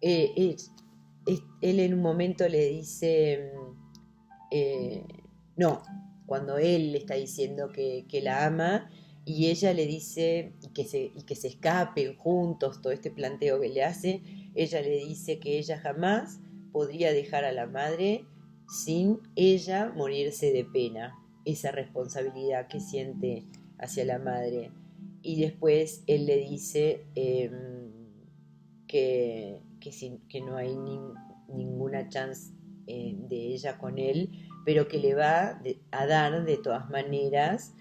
eh, es- Él en un momento le dice, eh, no, cuando él le está diciendo que la ama y ella le dice y que se escapen juntos, todo este planteo que le hace, ella le dice que ella jamás podría dejar a la madre sin ella morirse de pena, esa responsabilidad que siente hacia la madre. Y después él le dice que no hay ninguna chance de ella con él, pero que le va a dar de todas maneras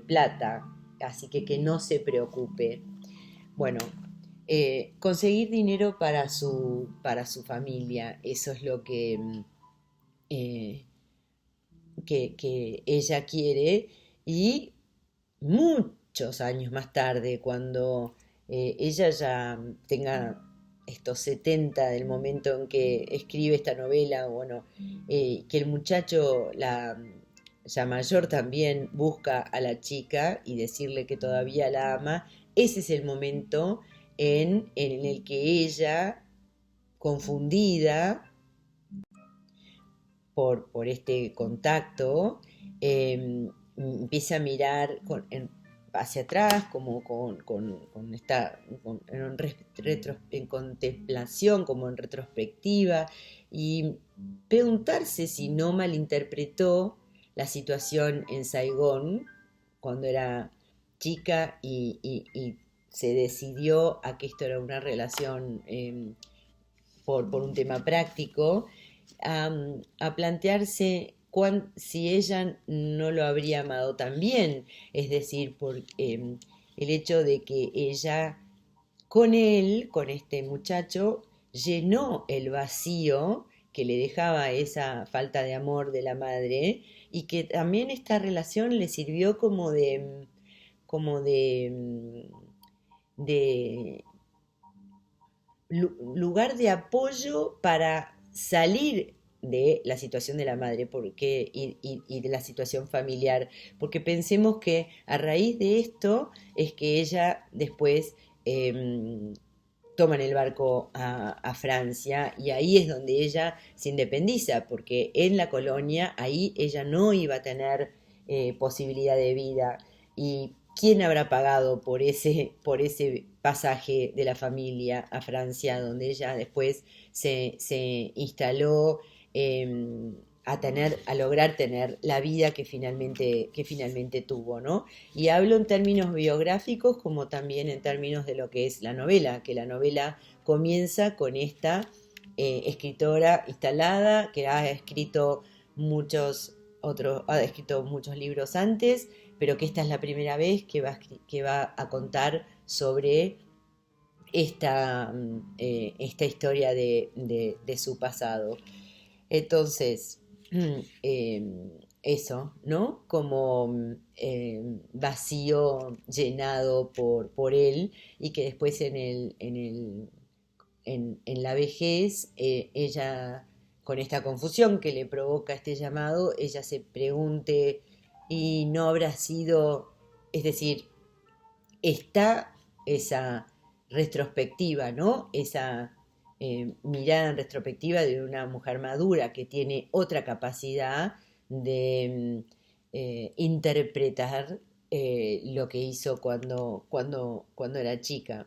plata, así que no se preocupe. Bueno, conseguir dinero para su familia, eso es lo eh, que ella quiere. Y muchos años más tarde, cuando ella ya tenga estos 70 del momento en que escribe esta novela, bueno, que el muchacho, ya mayor, también busca a la chica y decirle que todavía la ama, ese es el momento en el que ella, confundida por este contacto, empieza a mirar hacia atrás, como en, en contemplación, como en retrospectiva, y preguntarse si no malinterpretó la situación en Saigón cuando era chica y se decidió a que esto era una relación por un tema práctico, a plantearse si ella no lo habría amado también, es decir, por el hecho de que ella con él, con este muchacho, llenó el vacío que le dejaba esa falta de amor de la madre y que también esta relación le sirvió como de lugar de apoyo para salir de la situación de la madre y de la situación familiar, porque pensemos que a raíz de esto es que ella después eh, toman el barco a Francia y ahí es donde ella se independiza, porque en la colonia ahí ella no iba a tener posibilidad de vida. ¿Y quién habrá pagado por ese pasaje de la familia a Francia, donde ella después se instaló eh, a lograr tener la vida que finalmente tuvo, ¿no? Y hablo en términos biográficos como también en términos de lo que es la novela, que la novela comienza con esta escritora instalada que ha escrito muchos libros antes, pero que esta es la primera vez que va a contar sobre esta historia de su pasado. Entonces, eso, ¿no? Como vacío llenado por él y que después en la vejez, ella, con esta confusión que le provoca este llamado, ella se pregunte y no habrá sido, es decir, está esa retrospectiva, ¿no? Esa mirada en retrospectiva de una mujer madura que tiene otra capacidad de interpretar lo que hizo cuando era chica.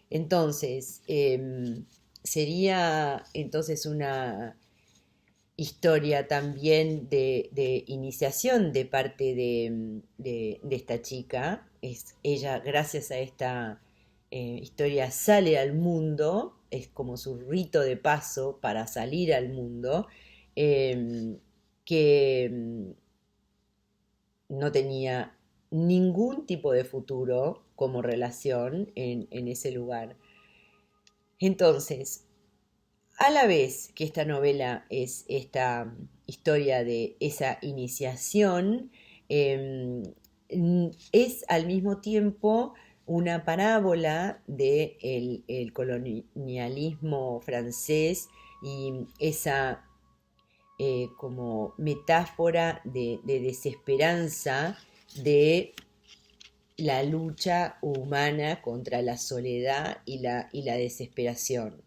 Entonces, sería entonces una historia también de iniciación de parte de esta chica. Ella, gracias a esta historia sale al mundo, es como su rito de paso para salir al mundo, eh, que no tenía ningún tipo de futuro como relación en ese lugar. Entonces, a la vez que esta novela es esta historia de esa iniciación, eh, es al mismo tiempo una parábola del el colonialismo francés y esa como metáfora de desesperanza de la lucha humana contra la soledad y la desesperación.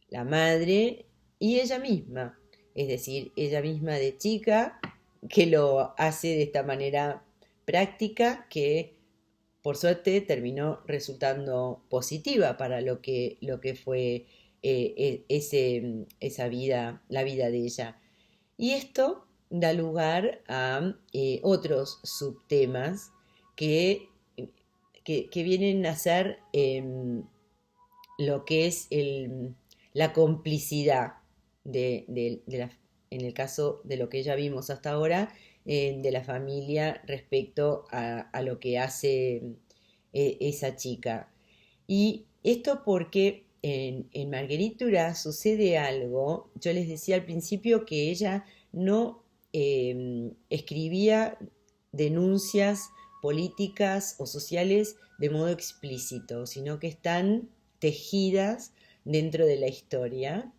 La madre y ella misma, es decir, ella misma de chica, que lo hace de esta manera práctica que por suerte terminó resultando positiva para lo que fue esa vida, la vida de ella. Y esto da lugar a otros subtemas que, que vienen a ser lo que es la complicidad en el caso de lo que ya vimos hasta ahora, de la familia respecto a lo que hace esa chica. Y esto porque en Marguerite Duras sucede algo, yo les decía al principio que ella no escribía denuncias políticas o sociales de modo explícito, sino que están tejidas dentro de la historia,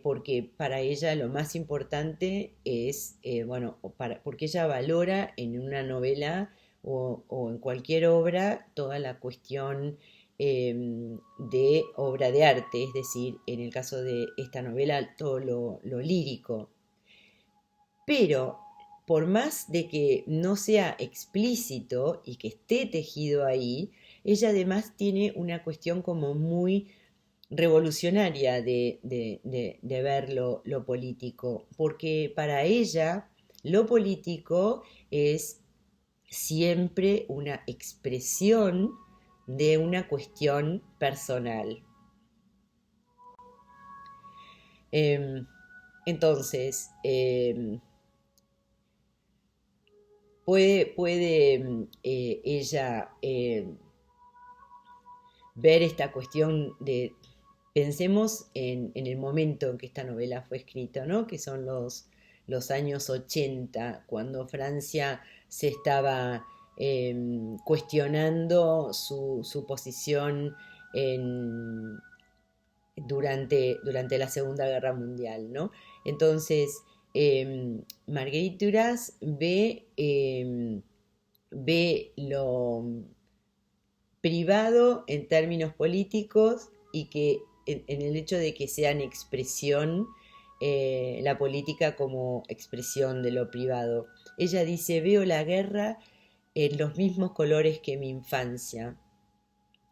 porque para ella lo más importante es, bueno, porque ella valora en una novela o en cualquier obra toda la cuestión de obra de arte, es decir, en el caso de esta novela, todo lo lírico. Pero por más de que no sea explícito y que esté tejido ahí, ella además tiene una cuestión como muy revolucionaria de ver lo político, porque para ella lo político es siempre una expresión de una cuestión personal. Eh, entonces, puede ella ver esta cuestión de, pensemos en el momento en que esta novela fue escrita, ¿no? Que son los años 80, cuando Francia se estaba cuestionando su posición en, durante la Segunda Guerra Mundial, ¿no? Entonces, Marguerite Duras ve lo privado en términos políticos y que en el hecho de que sean expresión, la política como expresión de lo privado. Ella dice, veo la guerra en los mismos colores que mi infancia.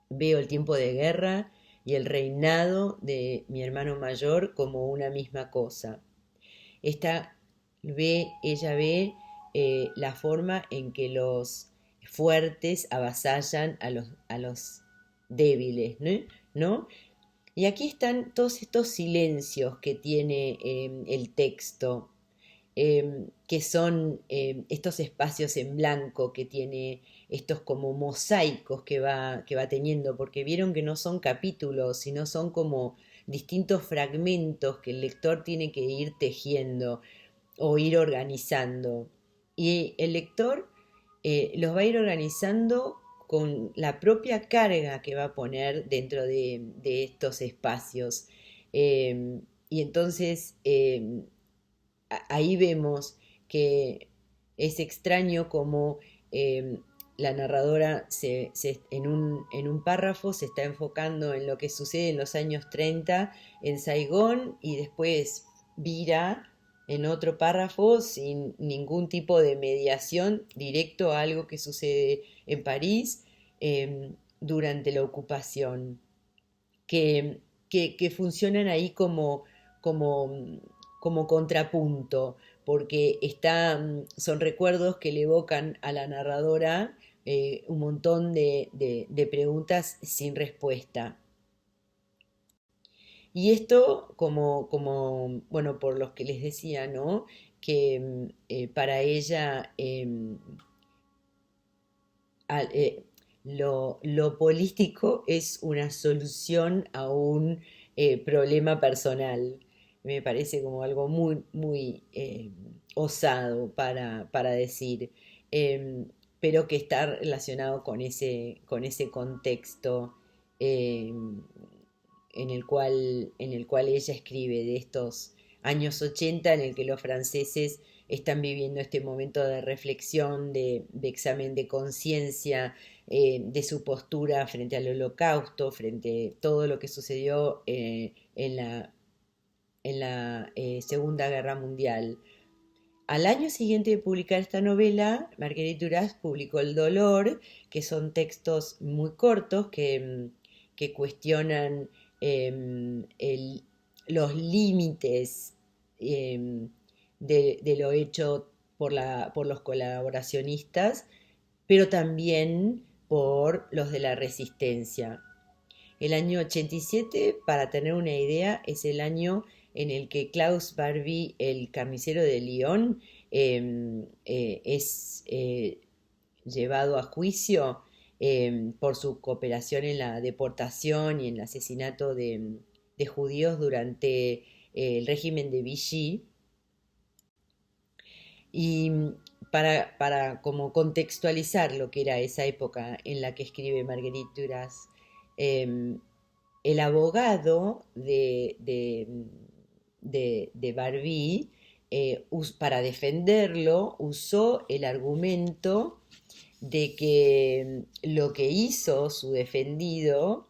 Veo el tiempo de guerra y el reinado de mi hermano mayor como una misma cosa. Ella ve la forma en que los fuertes avasallan a los débiles, ¿no? Y aquí están todos estos silencios que tiene el texto, que son estos espacios en blanco que tiene, estos como mosaicos que va teniendo, porque vieron que no son capítulos, sino son como distintos fragmentos que el lector tiene que ir tejiendo o ir organizando. Y el lector los va a ir organizando con la propia carga que va a poner dentro de estos espacios. Y entonces ahí vemos que es extraño como eh, la narradora en un párrafo se está enfocando en lo que sucede en los años 30 en Saigón y después vira en otro párrafo sin ningún tipo de mediación directo a algo que sucede en París durante la ocupación, que funcionan ahí como, como contrapunto, porque son recuerdos que le evocan a la narradora un montón de preguntas sin respuesta. Y esto bueno, por los que les decía, ¿no? Que para ella al- eh, lo político es una solución a un problema personal. Me parece como algo muy osado para decir, em, pero que está relacionado con ese contexto em, en el cual ella escribe de estos años 80 en el que los franceses están viviendo este momento de reflexión, de examen de conciencia, de su postura frente al holocausto, frente a todo lo que sucedió en la Segunda Guerra Mundial. Al año siguiente de publicar esta novela, Marguerite Duras publicó El dolor, que son textos muy cortos que cuestionan el, los límites de lo hecho por los colaboracionistas, pero también por los de la resistencia. El año 87, para tener una idea, es el año en el que Klaus Barbie, el carnicero de Lyon, es llevado a juicio por su cooperación en la deportación y en el asesinato de judíos durante el régimen de Vichy. Y para como contextualizar lo que era esa época en la que escribe Marguerite Duras, eh, el abogado de Barbie, para defenderlo, usó el argumento de que lo que hizo su defendido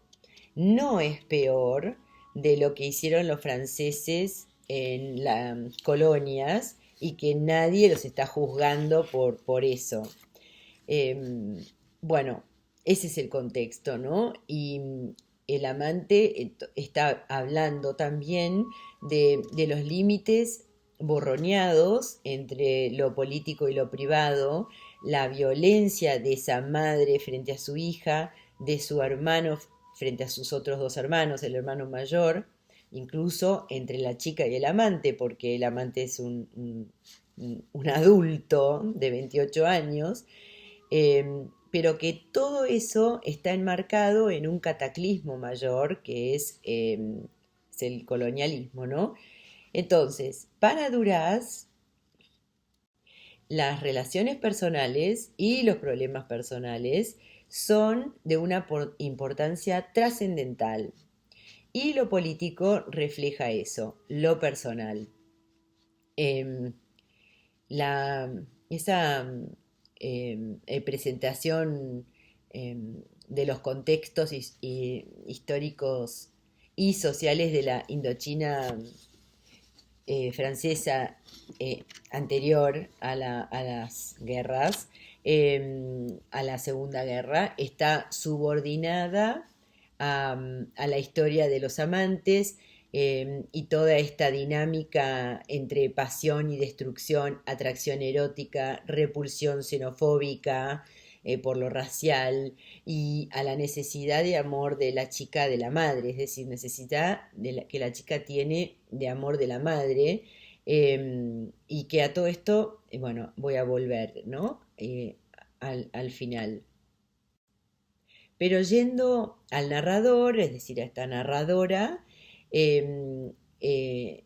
no es peor de lo que hicieron los franceses en las colonias y que nadie los está juzgando por eso. Bueno, ese es el contexto, ¿no? Y el amante está hablando también de los límites borroneados entre lo político y lo privado, la violencia de esa madre frente a su hija, de su hermano frente a sus otros dos hermanos, el hermano mayor, incluso entre la chica y el amante, porque el amante es un adulto de 28 años, pero que todo eso está enmarcado en un cataclismo mayor es el colonialismo, ¿no? Entonces, para Duras, las relaciones personales y los problemas personales son de una importancia trascendental y lo político refleja eso, lo personal. Em, la, esa presentación de los contextos históricos y sociales de la Indochina francesa anterior a las guerras, a la Segunda Guerra, está subordinada a la historia de los amantes y toda esta dinámica entre pasión y destrucción, atracción erótica, repulsión xenofóbica por lo racial y a la necesidad de amor de la chica de la madre, es decir, necesidad que la chica tiene de amor de la madre y que a todo esto, bueno, voy a volver, ¿no? Al final. Pero yendo al narrador, es decir, a esta narradora, eh, eh,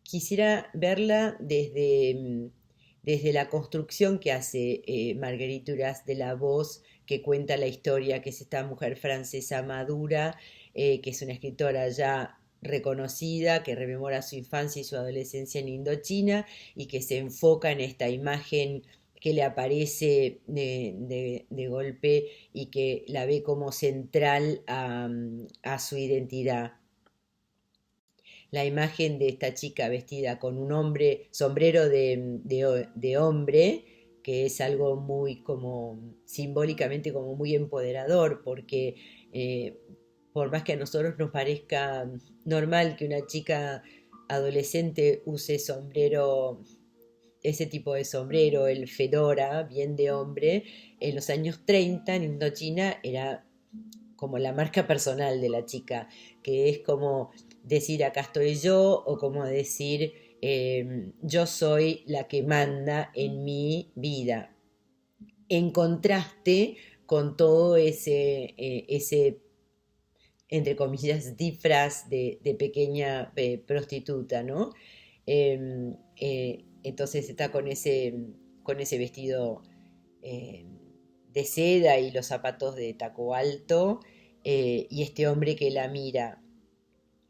quisiera verla desde la construcción que hace Marguerite Duras de la voz que cuenta la historia, que es esta mujer francesa madura, que es una escritora ya reconocida, que rememora su infancia y su adolescencia en Indochina y que se enfoca en esta imagen que le aparece de golpe y que la ve como central a su identidad. La imagen de esta chica vestida con un hombre, sombrero de hombre, que es algo muy como simbólicamente como muy empoderador, porque eh, por más que a nosotros nos parezca normal que una chica adolescente use sombrero ese tipo de sombrero, el fedora, bien de hombre, en los años 30 en Indochina era como la marca personal de la chica, que es como decir acá estoy yo o como decir yo soy la que manda en mi vida, en contraste con todo ese entre comillas, disfraz de pequeña prostituta, ¿no? Entonces está con ese vestido eh, de seda y los zapatos de taco alto, y este hombre que la mira.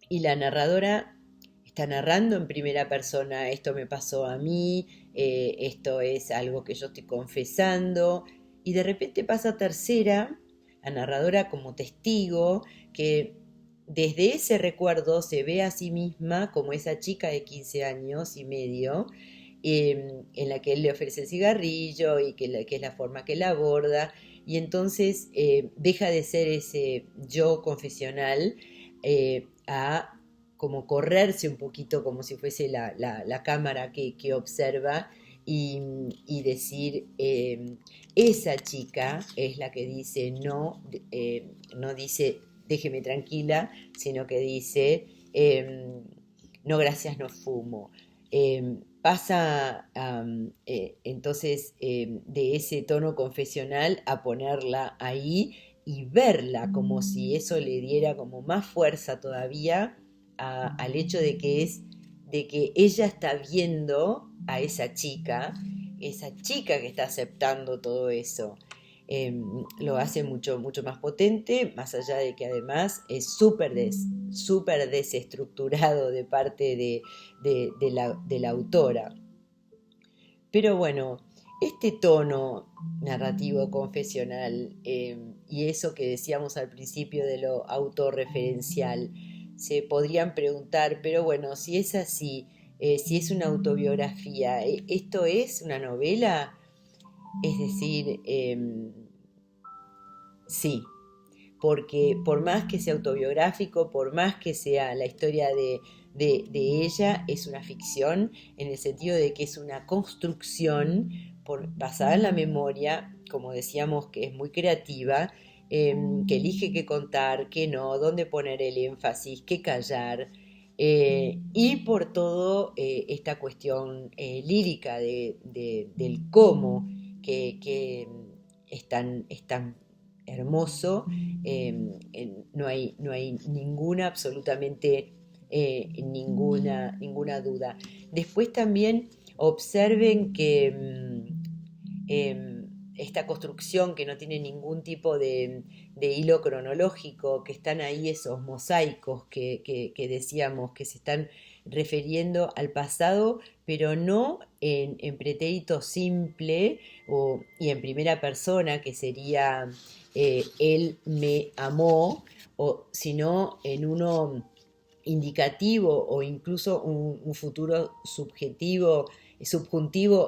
Y la narradora está narrando en primera persona, esto me pasó a mí, esto es algo que yo estoy confesando, y de repente pasa a tercera, la narradora como testigo, que desde ese recuerdo se ve a sí misma como esa chica de 15 años y medio, en la que él le ofrece el cigarrillo y que es la forma que la aborda, y entonces deja de ser ese yo confesional a como correrse un poquito como si fuese la cámara que observa y decir, esa chica es la que dice no, no dice déjeme tranquila, sino que dice no gracias, no fumo. Pasa entonces de ese tono confesional a ponerla ahí y verla como si eso le diera como más fuerza todavía al hecho de que ella está viendo a esa chica que está aceptando todo eso. Lo hace mucho, mucho más potente, más allá de que además es súper desestructurado de parte de la autora. Pero bueno, este tono narrativo confesional y eso que decíamos al principio de lo autorreferencial, se podrían preguntar, pero bueno, si es así, si es una autobiografía, ¿esto es una novela? Es decir, sí, porque por más que sea autobiográfico, por más que sea la historia de ella, es una ficción en el sentido de que es una construcción basada en la memoria, como decíamos, que es muy creativa, que elige qué contar, qué no, dónde poner el énfasis, qué callar, y por todo esta cuestión lírica del cómo, que es tan hermoso, no hay ninguna, absolutamente ninguna duda. Después también observen que esta construcción que no tiene ningún tipo de hilo cronológico, que están ahí esos mosaicos que decíamos que se están refiriendo al pasado, pero no en pretérito simple y en primera persona, que sería él me amó, sino en uno indicativo o incluso un futuro subjuntivo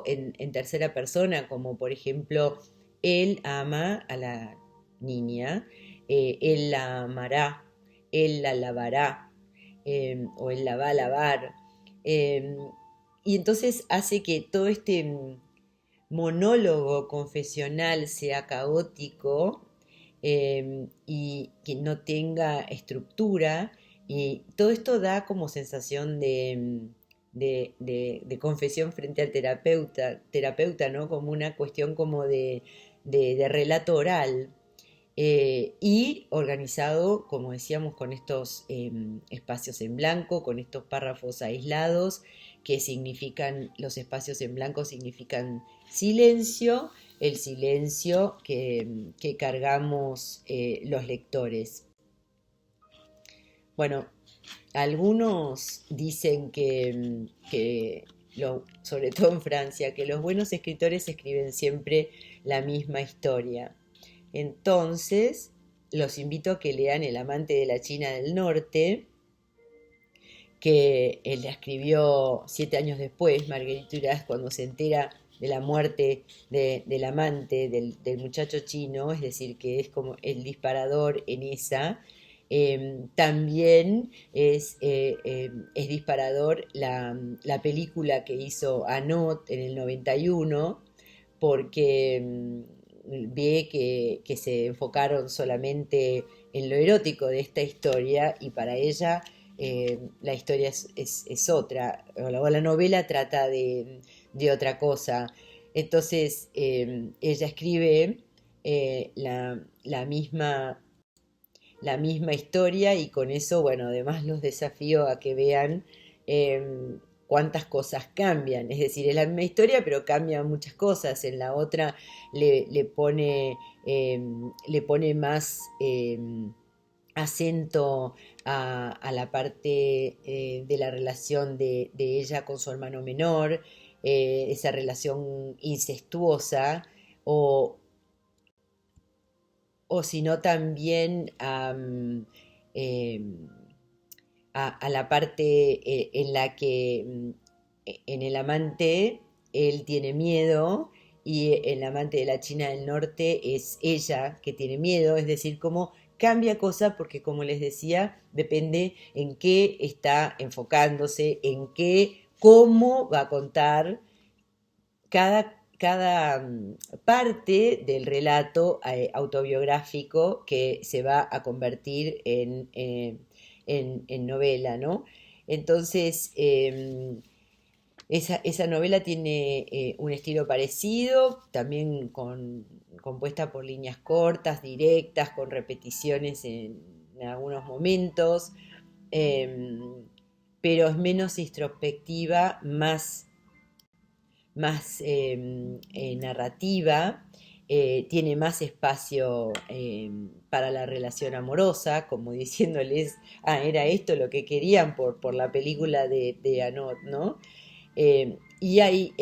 en tercera persona, como por ejemplo, él ama a la niña, él la amará, él la lavará, o él la va a lavar. eh, y entonces hace que todo este monólogo confesional sea caótico, y que no tenga estructura, y todo esto da como sensación de confesión frente al terapeuta, ¿no? Como una cuestión como de relato oral, y organizado, como decíamos, con estos espacios en blanco, con estos párrafos aislados, que significan, los espacios en blanco significan silencio, el silencio que cargamos los lectores. Bueno, algunos dicen sobre todo en Francia, que los buenos escritores escriben siempre la misma historia. Entonces, los invito a que lean El amante de la China del Norte, que él la escribió 7 años después, Marguerite Duras, cuando se entera de la muerte del amante del muchacho chino, es decir, que es como el disparador en esa. También es disparador la película que hizo Anot en el 91, porque ve que se enfocaron solamente en lo erótico de esta historia y para ella la historia es otra, o la novela trata de otra cosa. Entonces ella escribe la misma historia y con eso, bueno, además los desafío a que vean eh, cuántas cosas cambian. Es decir, es la misma historia, pero cambian muchas cosas. En la otra eh, le pone más acento a la parte de la relación de ella con su hermano menor, esa relación incestuosa, o, o sino también eh, a la parte en la que en el amante él tiene miedo y el amante de la China del Norte es ella que tiene miedo, es decir, cómo cambia cosa porque como les decía, depende en qué está enfocándose, en qué, cómo va a contar cada parte del relato autobiográfico que se va a convertir en novela, ¿no? Entonces, esa novela tiene un estilo parecido, también compuesta por líneas cortas, directas, con repeticiones en algunos momentos, eh, pero es menos introspectiva, más narrativa, tiene más espacio para la relación amorosa, como diciéndoles, era esto lo que querían por la película de Anot, ¿no? Y hay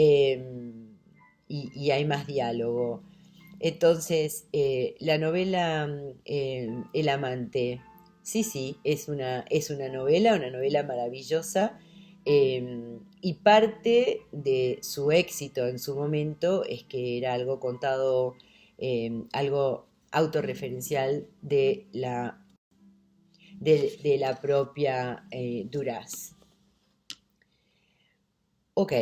más diálogo. Entonces, la novela El amante, sí, sí, una novela maravillosa, y parte de su éxito en su momento es que era algo contado, algo autorreferencial de la propia Duras. Ok,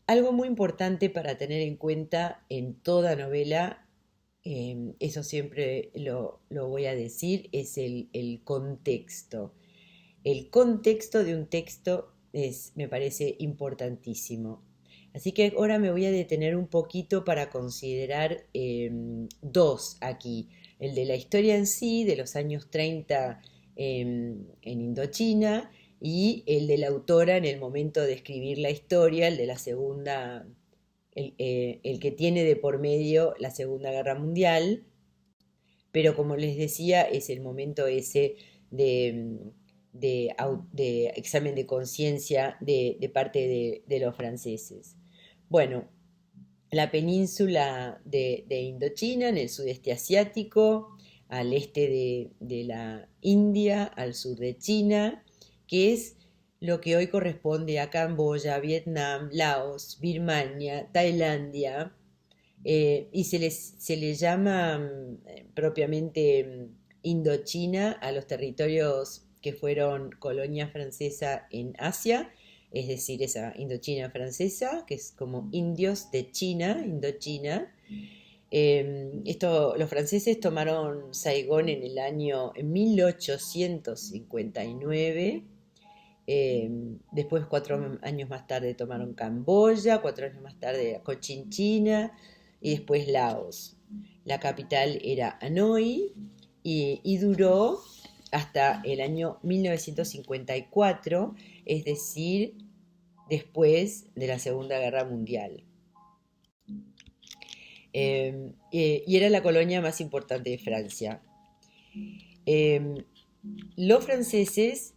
algo muy importante para tener en cuenta en toda novela, eso siempre lo voy a decir, es el contexto. El contexto de un texto me parece importantísimo. Así que ahora me voy a detener un poquito para considerar dos aquí. El de la historia en sí, de los años 30 en Indochina, y el de la autora en el momento de escribir la historia, el de la segunda, el que tiene de por medio la Segunda Guerra Mundial, pero como les decía, es el momento ese de, de examen de conciencia de parte de los franceses. Bueno, la península de Indochina, en el sudeste asiático, al este de la India, al sur de China, que es lo que hoy corresponde a Camboya, Vietnam, Laos, Birmania, Tailandia, y se le llama propiamente Indochina a los territorios que fueron colonia francesa en Asia, es decir, esa Indochina francesa, que es como indios de China, Indochina. Los franceses tomaron Saigón en 1859. Después, 4 años más tarde, tomaron Camboya, 4 años más tarde Cochinchina y después Laos. La capital era Hanoi y duró hasta el año 1954, es decir, después de la Segunda Guerra Mundial. Y era la colonia más importante de Francia. Eh, los franceses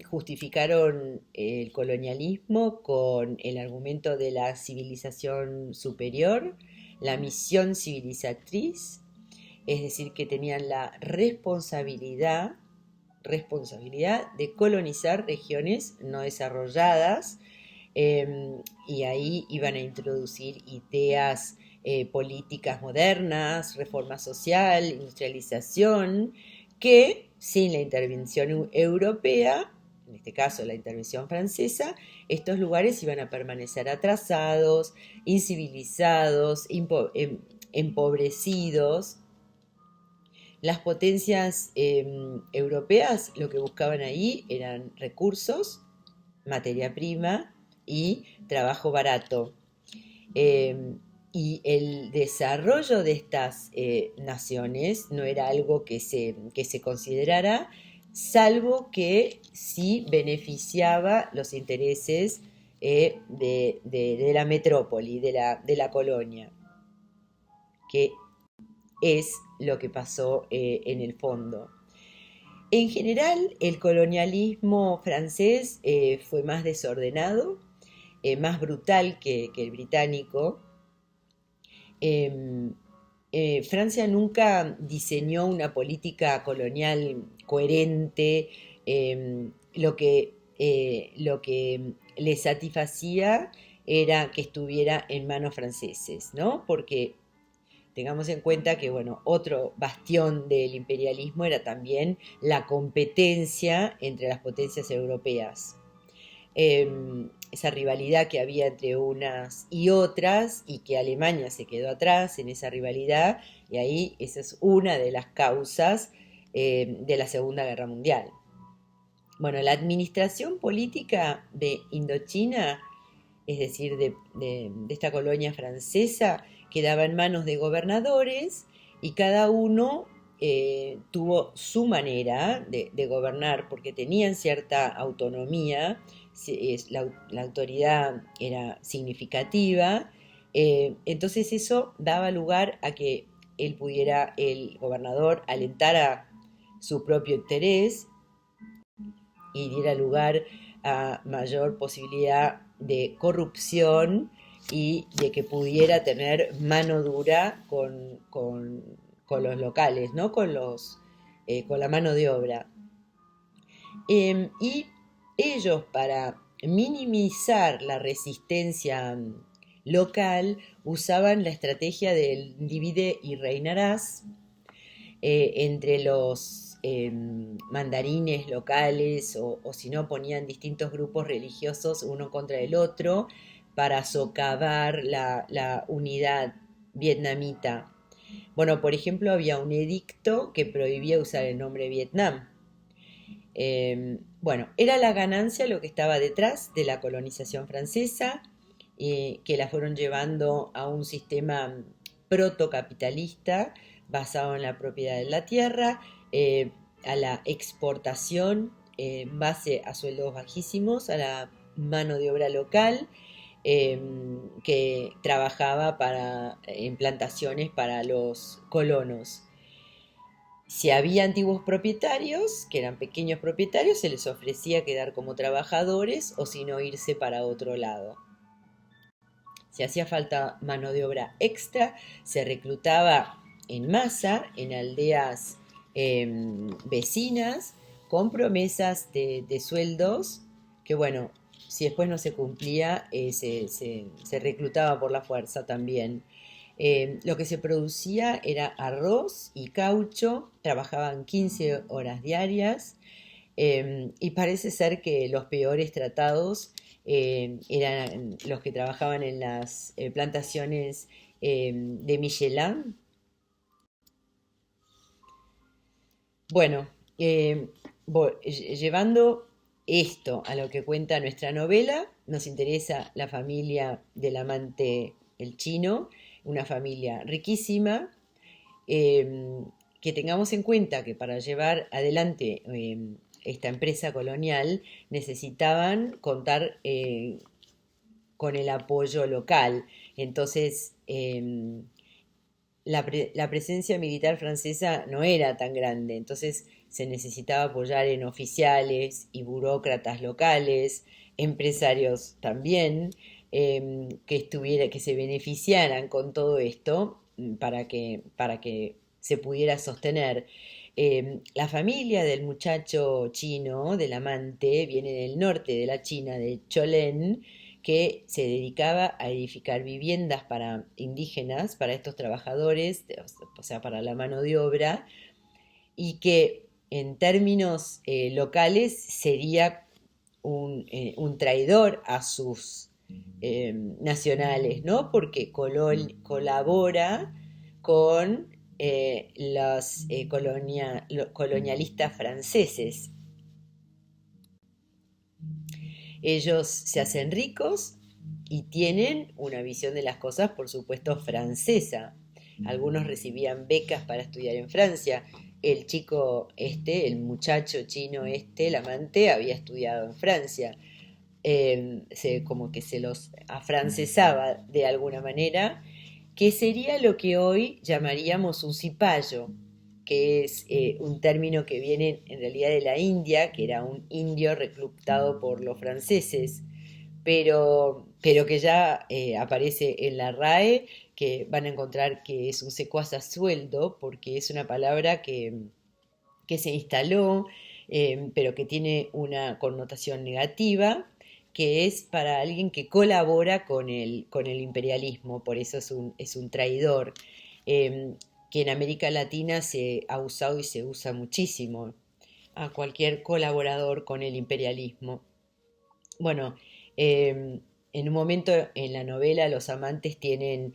justificaron el colonialismo con el argumento de la civilización superior, la misión civilizatriz, es decir, que tenían la responsabilidad de colonizar regiones no desarrolladas, y ahí iban a introducir ideas políticas modernas, reforma social, industrialización, que sin la intervención europea, en este caso la intervención francesa, estos lugares iban a permanecer atrasados, incivilizados, empobrecidos. Las potencias europeas lo que buscaban ahí eran recursos, materia prima y trabajo barato. Eh, y el desarrollo de estas naciones no era algo que se considerara, salvo que sí beneficiaba los intereses de la metrópoli, de la colonia, que es lo que pasó en el fondo. En general, el colonialismo francés fue más desordenado, más brutal que el británico. Eh, Francia nunca diseñó una política colonial coherente, lo que le satisfacía era que estuviera en manos franceses, ¿no? Porque tengamos en cuenta que, bueno, otro bastión del imperialismo era también la competencia entre las potencias europeas. Esa rivalidad que había entre unas y otras y que Alemania se quedó atrás en esa rivalidad y ahí esa es una de las causas de la Segunda Guerra Mundial. Bueno, la administración política de Indochina, es decir, de esta colonia francesa, quedaba en manos de gobernadores y cada uno tuvo su manera de gobernar porque tenían cierta autonomía, la autoridad era significativa, entonces eso daba lugar a que el gobernador, alentara su propio interés y diera lugar a mayor posibilidad de corrupción y de que pudiera tener mano dura con los locales, ¿no? Con la mano de obra. Y ellos, para minimizar la resistencia local, usaban la estrategia del divide y reinarás entre los mandarines locales o si no ponían distintos grupos religiosos uno contra el otro para socavar la unidad vietnamita. Bueno, por ejemplo, había un edicto que prohibía usar el nombre Vietnam. Bueno, era la ganancia lo que estaba detrás de la colonización francesa, que la fueron llevando a un sistema protocapitalista basado en la propiedad de la tierra, a la exportación en base a sueldos bajísimos, a la mano de obra local que trabajaba en plantaciones para los colonos. Si había antiguos propietarios, que eran pequeños propietarios, se les ofrecía quedar como trabajadores o si no irse para otro lado. Si hacía falta mano de obra extra, se reclutaba en masa en aldeas vecinas con promesas de sueldos que, bueno, si después no se cumplía, se reclutaba por la fuerza también. Lo que se producía era arroz y caucho, trabajaban 15 horas diarias y parece ser que los peores tratados eran los que trabajaban en las plantaciones de Michelin. Bueno, llevando esto a lo que cuenta nuestra novela, nos interesa la familia del amante, el chino, una familia riquísima, que tengamos en cuenta que para llevar adelante esta empresa colonial necesitaban contar con el apoyo local. Entonces, la presencia militar francesa no era tan grande, entonces se necesitaba apoyar en oficiales y burócratas locales, empresarios también, que se beneficiaran con todo esto para que se pudiera sostener. La familia del muchacho chino, del amante, viene del norte de la China, de Cholén, que se dedicaba a edificar viviendas para indígenas, para estos trabajadores, o sea, para la mano de obra, y que en términos locales sería un traidor a sus nacionales, ¿no? Porque colabora con los colonialistas franceses. Ellos se hacen ricos y tienen una visión de las cosas, por supuesto, francesa. Algunos recibían becas para estudiar en Francia. El chico el muchacho chino el amante, había estudiado en Francia. Como que se los afrancesaba de alguna manera, que sería lo que hoy llamaríamos un cipayo, que es un término que viene en realidad de la India, que era un indio reclutado por los franceses, pero que ya aparece en la RAE, que van a encontrar que es un secuaz a sueldo, porque es una palabra que se instaló, pero que tiene una connotación negativa, que es para alguien que colabora con el imperialismo, por eso es un traidor, que en América Latina se ha usado y se usa muchísimo a cualquier colaborador con el imperialismo. Bueno, en un momento en la novela los amantes tienen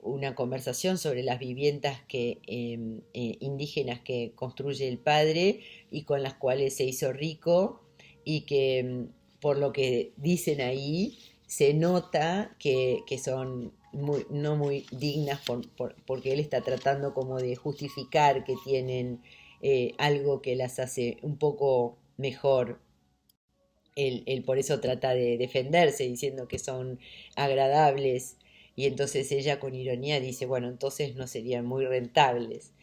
una conversación sobre las viviendas indígenas que construye el padre y con las cuales se hizo rico y que por lo que dicen ahí se nota que son no muy dignas porque él está tratando como de justificar que tienen algo que las hace un poco mejor. Él por eso trata de defenderse diciendo que son agradables y entonces ella con ironía dice, bueno, entonces no serían muy rentables.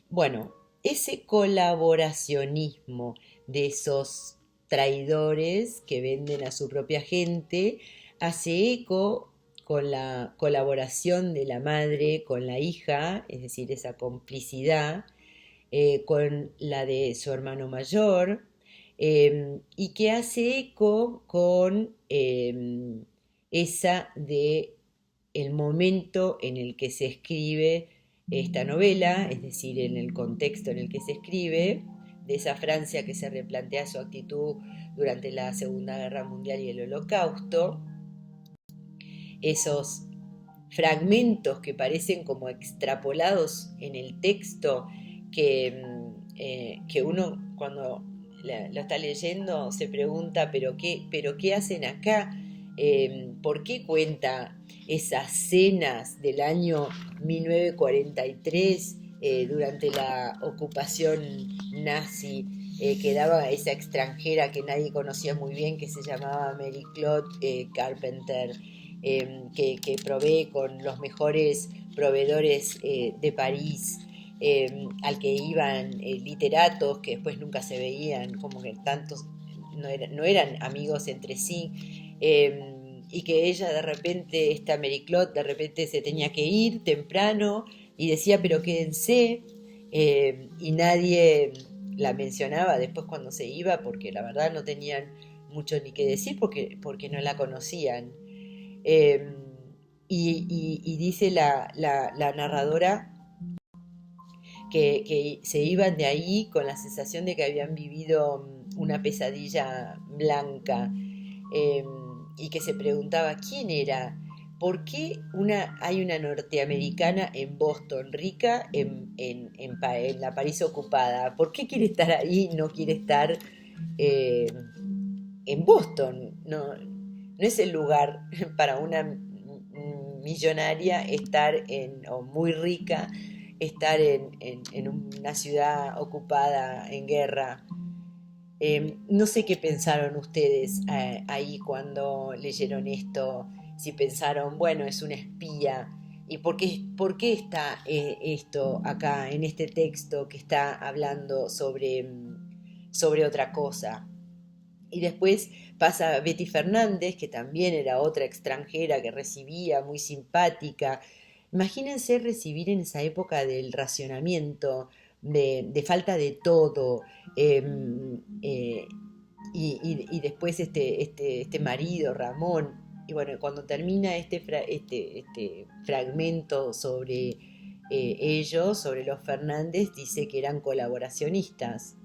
Bueno, ese colaboracionismo de esos traidores que venden a su propia gente hace eco con la colaboración de la madre con la hija, es decir, esa complicidad, con la de su hermano mayor, y que hace eco con esa de el momento en el que se escribe esta novela, es decir, en el contexto en el que se escribe, de esa Francia que se replantea su actitud durante la Segunda Guerra Mundial y el Holocausto, esos fragmentos que parecen como extrapolados en el texto que uno cuando lo está leyendo se pregunta, pero qué hacen acá? ¿Por qué cuenta esas cenas del año 1943 durante la ocupación nazi? Que daba esa extranjera que nadie conocía muy bien, que se llamaba Mary Claude Carpenter, que provee con los mejores proveedores de París, al que iban literatos que después nunca se veían, como que tantos no eran amigos entre sí, y que ella de repente, esta Mary Claude, de repente se tenía que ir temprano y decía, pero quédense, y nadie la mencionaba después cuando se iba, porque la verdad no tenían mucho ni que decir porque no la conocían. Eh, y dice la narradora que se iban de ahí con la sensación de que habían vivido una pesadilla blanca, eh, y que se preguntaba quién era, por qué hay una norteamericana en Boston, rica en la París ocupada, por qué quiere estar ahí y no quiere estar eh, en Boston. No, no es el lugar para una millonaria o muy rica estar en una ciudad ocupada en guerra. No sé qué pensaron ustedes ahí cuando leyeron esto, si pensaron, bueno, es una espía, y por qué está esto acá en este texto que está hablando sobre otra cosa. Y después pasa Betty Fernández, que también era otra extranjera que recibía, muy simpática. Imagínense recibir en esa época del racionamiento, de falta de todo, eh, eh, y después este marido, Ramón. Y bueno, cuando termina este fragmento sobre ellos, sobre los Fernández, dice que eran colaboracionistas.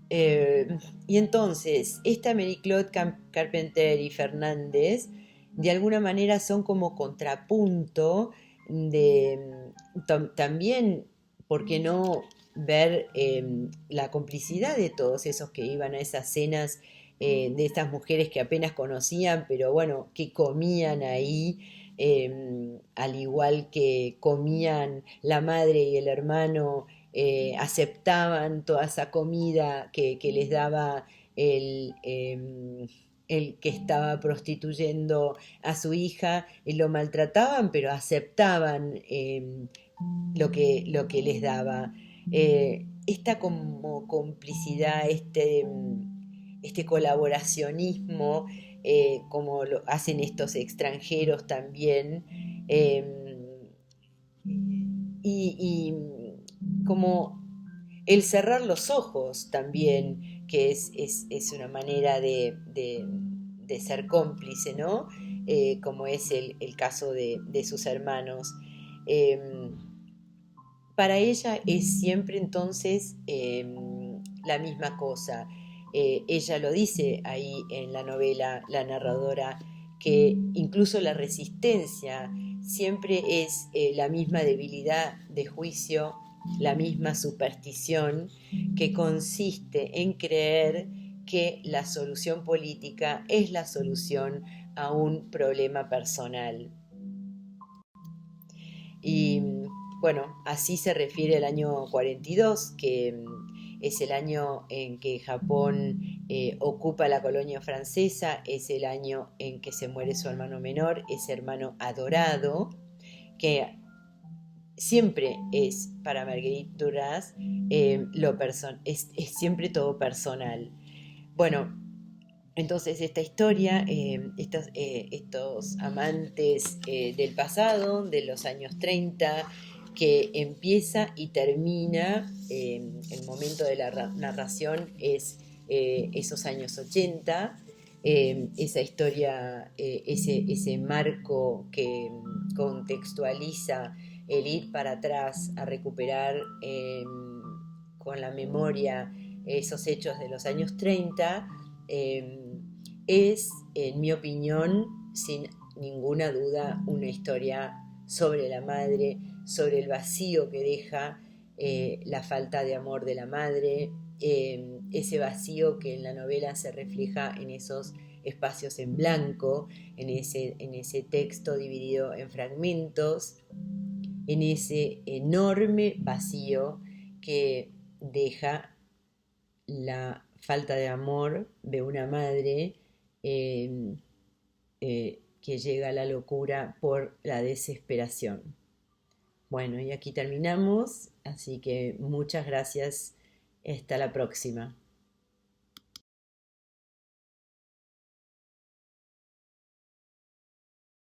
Y entonces, esta Mary-Claude Carpenter y Fernández, de alguna manera son como contrapunto de también, ¿por qué no ver la complicidad de todos esos que iban a esas cenas de estas mujeres que apenas conocían, pero bueno, que comían ahí, al igual que comían la madre y el hermano, aceptaban toda esa comida que les daba el que estaba prostituyendo a su hija, lo maltrataban, pero aceptaban lo que les daba. Esta como complicidad, este colaboracionismo, como lo hacen estos extranjeros también, y como el cerrar los ojos también, que es una manera de ser cómplice, ¿no? Como es el caso de sus hermanos. Eh, para ella es siempre entonces la misma cosa. Ella lo dice ahí en la novela, la narradora, que incluso la resistencia siempre es la misma debilidad de juicio, la misma superstición, que consiste en creer que la solución política es la solución a un problema personal. Y bueno, así se refiere al año 42, que es el año en que Japón ocupa la colonia francesa, es el año en que se muere su hermano menor, ese hermano adorado, que siempre es para Marguerite Duras, es siempre todo personal. Bueno, entonces esta historia, estos amantes del pasado, de los años 30, que empieza y termina, el momento de la narración es esos años 80, esa historia, ese marco que contextualiza el ir para atrás a recuperar con la memoria esos hechos de los años 30, es, en mi opinión, sin ninguna duda, una historia sobre la madre, sobre el vacío que deja la falta de amor de la madre, ese vacío que en la novela se refleja en esos espacios en blanco, en ese texto dividido en fragmentos, en ese enorme vacío que deja la falta de amor de una madre, que llega a la locura por la desesperación. Bueno, y aquí terminamos, así que muchas gracias, hasta la próxima.